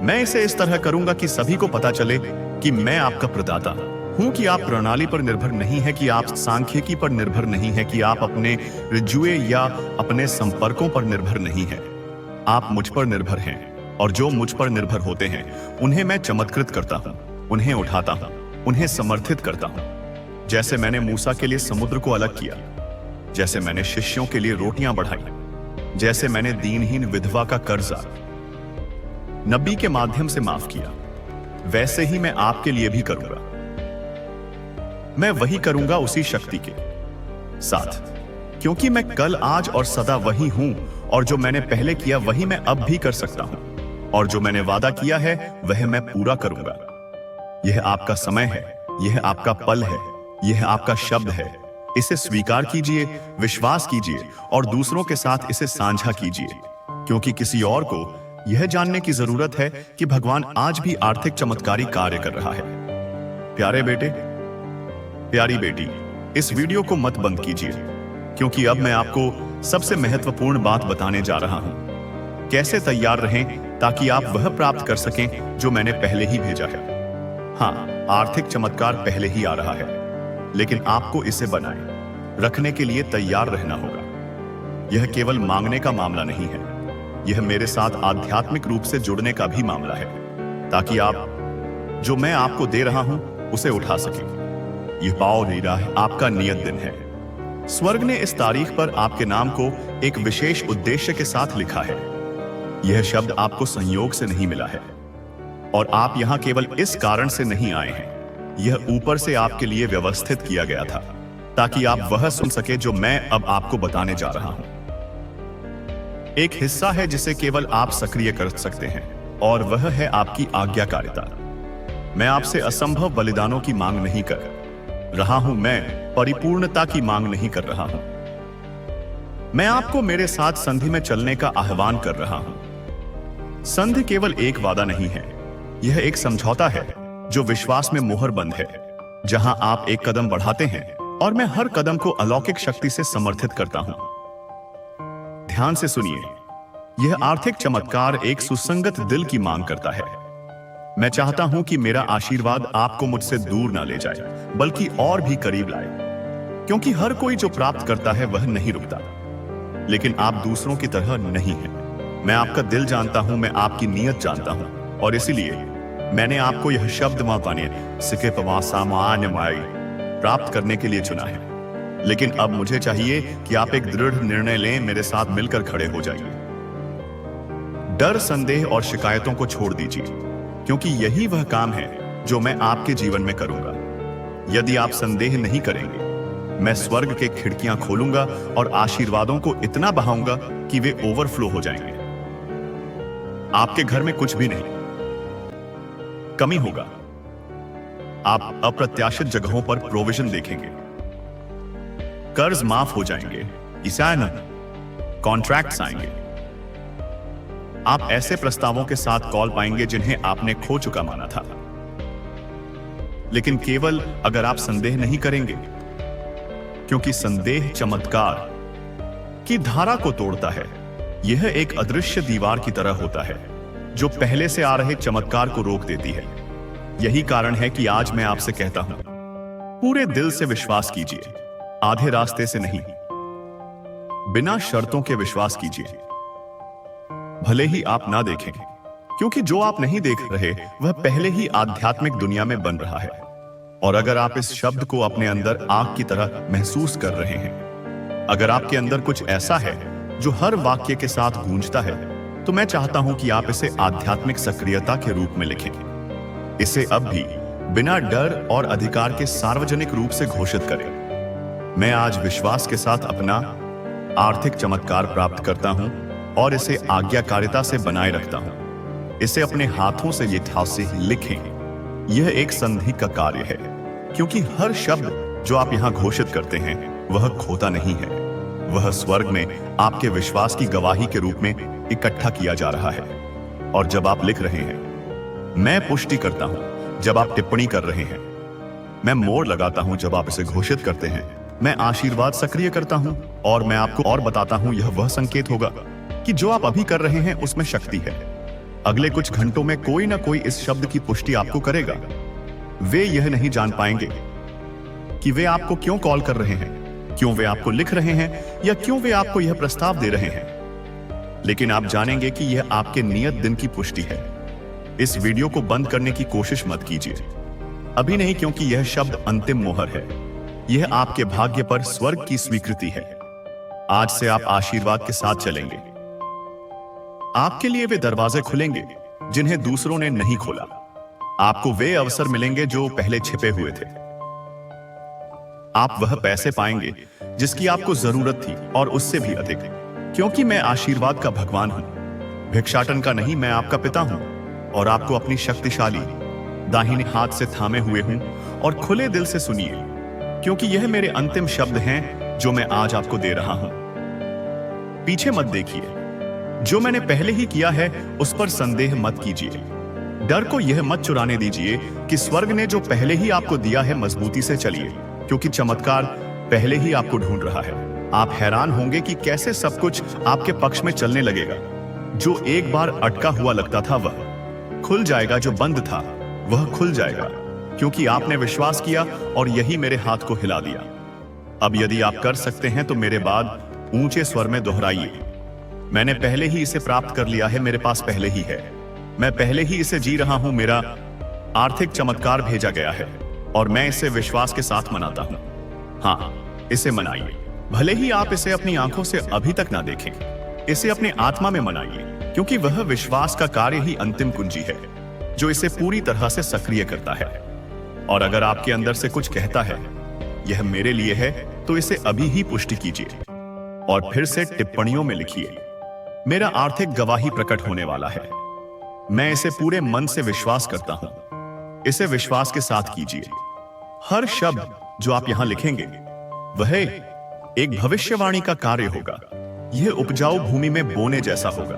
मैं इसे इस तरह करूंगा कि सभी को पता चले कि मैं आपका प्रदाता हूं, कि आप प्रणाली पर निर्भर नहीं है, कि आप सांख्यिकी पर निर्भर नहीं है, कि आप अपने रिजुए या अपने संपर्कों पर निर्भर नहीं है। आप मुझ पर निर्भर हैं, और जो मुझ पर निर्भर होते हैं उन्हें मैं चमत्कृत करता हूं, उन्हें उठाता हूं, उन्हें समर्थित करता हूं। जैसे मैंने मूसा के लिए समुद्र को अलग किया, जैसे मैंने शिष्यों के लिए रोटियां बढ़ाई, जैसे मैंने दीनहीन विधवा का कर्जा नबी के माध्यम से माफ किया, वैसे ही मैं आपके लिए भी करूंगा। मैं वही करूंगा उसी शक्ति के साथ, क्योंकि मैं कल, आज और सदा वही हूं, और जो मैंने पहले किया वही मैं अब भी कर सकता हूं, और जो मैंने वादा किया है वह मैं पूरा करूंगा। यह आपका समय है, यह आपका पल है, यह आपका शब्द है। इसे स्वीकार कीजिए, विश्वास कीजिए और दूसरों के साथ इसे साझा कीजिए, क्योंकि किसी और को यह जानने की जरूरत है कि भगवान आज भी आर्थिक चमत्कारी कार्य कर रहा है। प्यारे बेटे, प्यारी बेटी, इस वीडियो को मत बंद कीजिए, क्योंकि अब मैं आपको सबसे महत्वपूर्ण बात बताने जा रहा हूं। कैसे तैयार रहें ताकि आप वह प्राप्त कर सकें जो मैंने पहले ही भेजा है। हाँ, आर्थिक चमत्कार पहले ही आ रहा है, लेकिन आपको इसे बनाए रखने के लिए तैयार रहना होगा। यह केवल मांगने का मामला नहीं है, यह मेरे साथ आध्यात्मिक रूप से जुड़ने का भी मामला है, ताकि आप जो मैं आपको दे रहा हूं उसे उठा सकें। यह पाओ नीरा है, आपका नियत दिन है। स्वर्ग ने इस तारीख पर आपके नाम को एक विशेष उद्देश्य के साथ लिखा है। यह शब्द आपको संयोग से नहीं मिला है, और आप यहां केवल इस कारण से नहीं आए हैं। यह ऊपर से आपके लिए व्यवस्थित किया गया था, ताकि आप वह सुन सके जो मैं अब आपको बताने जा रहा हूं। एक हिस्सा है जिसे केवल आप सक्रिय कर सकते हैं, और वह है आपकी आज्ञाकारिता। मैं आपसे असंभव बलिदानों की मांग नहीं कर रहा हूं, मैं परिपूर्णता की मांग नहीं कर रहा हूं। मैं आपको मेरे साथ संधि में चलने का आह्वान कर रहा हूं। संधि केवल एक वादा नहीं है, यह एक समझौता है जो विश्वास में मोहर बंद है। जहां आप एक कदम बढ़ाते हैं और मैं हर कदम को अलौकिक शक्ति से समर्थित करता हूं। ध्यान से सुनिए, यह आर्थिक चमत्कार एक सुसंगत दिल की मांग करता है। मैं चाहता हूं कि मेरा आशीर्वाद आपको मुझसे दूर ना ले जाए, बल्कि और भी करीब लाए, क्योंकि हर कोई जो प्राप्त करता है वह नहीं रुकता। लेकिन आप दूसरों की तरह नहीं हैं। मैं आपका दिल जानता हूं, मैं आपकी नीयत जानता हूं, और इसीलिए मैंने आपको यह शब्द प्राप्त करने के लिए चुना है। लेकिन अब मुझे चाहिए कि आप एक दृढ़ निर्णय लें, मेरे साथ मिलकर खड़े हो जाइए। डर, संदेह और शिकायतों को छोड़ दीजिए, क्योंकि यही वह काम है जो मैं आपके जीवन में करूंगा। यदि आप संदेह नहीं करेंगे, मैं स्वर्ग के खिड़कियां खोलूंगा और आशीर्वादों को इतना बहाऊंगा कि वे ओवरफ्लो हो जाएंगे। आपके घर में कुछ भी नहीं कमी होगा। आप अप्रत्याशित जगहों पर प्रोविजन देखेंगे। कर्ज माफ हो जाएंगे, कॉन्ट्रैक्ट्स आएंगे। आप ऐसे प्रस्तावों के साथ कॉल पाएंगे जिन्हें आपने खो चुका माना था। लेकिन केवल अगर आप संदेह नहीं करेंगे, क्योंकि संदेह चमत्कार की धारा को तोड़ता है। यह एक अदृश्य दीवार की तरह होता है जो पहले से आ रहे चमत्कार को रोक देती है। यही कारण है कि आज मैं आपसे कहता हूं, पूरे दिल से विश्वास कीजिए, आधे रास्ते से नहीं। बिना शर्तों के विश्वास कीजिए, भले ही आप ना देखें, क्योंकि जो आप नहीं देख रहे वह पहले ही आध्यात्मिक दुनिया में बन रहा है। और अगर आप इस शब्द को अपने अंदर आग की तरह महसूस कर रहे हैं, अगर आपके अंदर कुछ ऐसा है जो हर वाक्य के साथ गूंजता है, तो मैं चाहता हूं कि आप इसे आध्यात्मिक सक्रियता के रूप में लिखें। इसे अब भी बिना डर और अधिकार के सार्वजनिक रूप से घोषित करें। मैं आज विश्वास के साथ अपना आर्थिक चमत्कार प्राप्त करता हूं और इसे आज्ञाकारिता से बनाए रखता हूं। इसे अपने हाथों से यथावत लिखें। यह एक संधि का कार्य है, क्योंकि हर शब्द जो आप यहां घोषित करते हैं वह खोता नहीं है। वह स्वर्ग में आपके विश्वास की गवाही के रूप में इकट्ठा किया जा रहा है। और जब आप लिख रहे हैं, मैं पुष्टि करता हूं। जब आप टिप्पणी कर रहे हैं, मैं मोड़ लगाता हूं। जब आप इसे घोषित करते हैं, मैं आशीर्वाद सक्रिय करता हूं। और मैं आपको और बताता हूं, यह वह संकेत होगा कि जो आप अभी कर रहे हैं उसमें शक्ति है। अगले कुछ घंटों में कोई ना कोई इस शब्द की पुष्टि आपको करेगा। वे यह नहीं जान पाएंगे कि वे आपको क्यों कॉल कर रहे हैं, क्यों वे आपको लिख रहे हैं, या क्यों वे आपको यह प्रस्ताव दे रहे हैं। लेकिन आप जानेंगे कि यह आपके नियत दिन की पुष्टि है। इस वीडियो को बंद करने की कोशिश मत कीजिए, अभी नहीं, क्योंकि यह शब्द अंतिम मोहर है। यह आपके भाग्य पर स्वर्ग की स्वीकृति है। आज से आप आशीर्वाद के साथ चलेंगे। आपके लिए वे दरवाजे खुलेंगे जिन्हें दूसरों ने नहीं खोला। आपको वे अवसर मिलेंगे जो पहले छिपे हुए थे। आप वह पैसे पाएंगे जिसकी आपको जरूरत थी, और उससे भी अधिक, क्योंकि मैं आशीर्वाद का भगवान हूं, भिक्षाटन का नहीं। मैं आपका पिता हूं और आपको अपनी शक्तिशाली दाहिने हाथ से थामे हुए हूं। और खुले दिल से सुनिए, क्योंकि यह मेरे अंतिम शब्द हैं जो मैं आज आपको दे रहा हूं। पीछे मत देखिए, जो मैंने पहले ही किया है उस पर संदेह मत कीजिए। डर को यह मत चुराने दीजिए कि स्वर्ग ने जो पहले ही आपको दिया है, मजबूती से चलिए, क्योंकि चमत्कार पहले ही आपको ढूंढ रहा है। आप हैरान होंगे कि कैसे सब कुछ आपके पक्ष में चलने लगेगा। जो एक बार अटका हुआ लगता था वह खुल जाएगा, जो बंद था वह खुल जाएगा, क्योंकि आपने विश्वास किया और यही मेरे हाथ को हिला दिया। अब यदि आप कर सकते हैं तो मेरे बाद ऊंचे स्वर में दोहराइए, मैंने पहले ही इसे प्राप्त कर लिया है, मेरे पास पहले ही है, मैं पहले ही इसे जी रहा हूं, मेरा आर्थिक चमत्कार भेजा गया है और मैं इसे विश्वास के साथ मनाता हूं। हाँ, इसे मनाइए, भले ही आप इसे अपनी आंखों से अभी तक ना देखें। इसे अपने आत्मा में मनाइए, क्योंकि वह विश्वास का कार्य ही अंतिम कुंजी है जो इसे पूरी तरह से सक्रिय करता है। और अगर आपके अंदर से कुछ कहता है यह मेरे लिए है, तो इसे अभी ही पुष्टि कीजिए और फिर से टिप्पणियों में लिखिए, मेरा आर्थिक गवाही प्रकट होने वाला है। मैं इसे पूरे मन से विश्वास करता हूं। इसे विश्वास के साथ कीजिए। हर शब्द जो आप यहां लिखेंगे वह एक भविष्यवाणी का कार्य होगा। यह उपजाऊ भूमि में बोने जैसा होगा।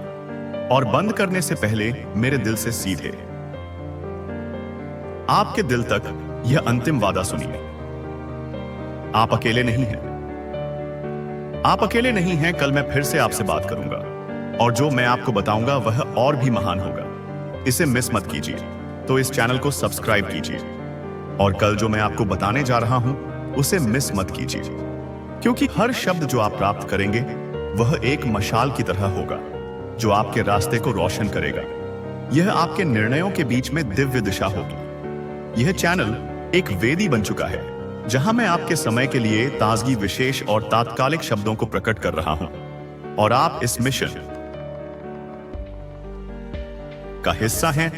और बंद करने से पहले मेरे दिल से सीधे आपके दिल तक यह अंतिम वादा सुनिए, आप अकेले नहीं हैं। आप अकेले नहीं हैं। कल मैं फिर से आपसे बात करूंगा और जो मैं आपको बताऊंगा वह और भी महान होगा। इसे मिस मत कीजिए। तो इस चैनल को सब्सक्राइब कीजिए और कल जो मैं आपको बताने जा रहा हूं उसे मिस मत कीजिए, क्योंकि हर शब्द जो आप प्राप्त करेंगे वह एक मशाल की तरह होगा जो आपके रास्ते को रोशन करेगा। यह आपके निर्णयों के बीच में दिव्य दिशा होगी। यह चैनल एक वेदी बन चुका है जहां मैं आपके समय के लिए ताजगी, विशेष और तात्कालिक शब्दों को प्रकट कर रहा हूं और आप इस मिशन का हिस्सा हैं।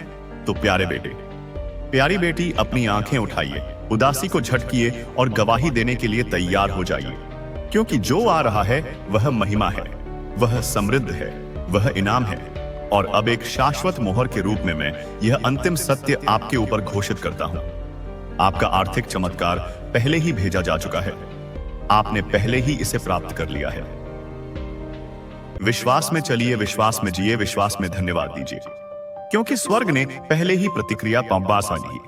तो प्यारे बेटे, प्यारी बेटी, अपनी आंखें उठाइए, उदासी को झटकिए और गवाही देने के लिए तैयार हो जाइए, क्योंकि जो आ रहा है वह महिमा है, वह समृद्ध है, वह इनाम है। और अब एक शाश्वत मोहर के रूप में मैं यह अंतिम सत्य आपके ऊपर घोषित करता हूं। आपका आर्थिक चमत्कार पहले ही भेजा जा चुका है। आपने पहले ही इसे प्राप्त कर लिया है। विश्वास में चलिए, विश्वास में जिए, विश्वास में धन्यवाद दीजिए, क्योंकि स्वर्ग ने पहले ही प्रतिक्रिया पास दी।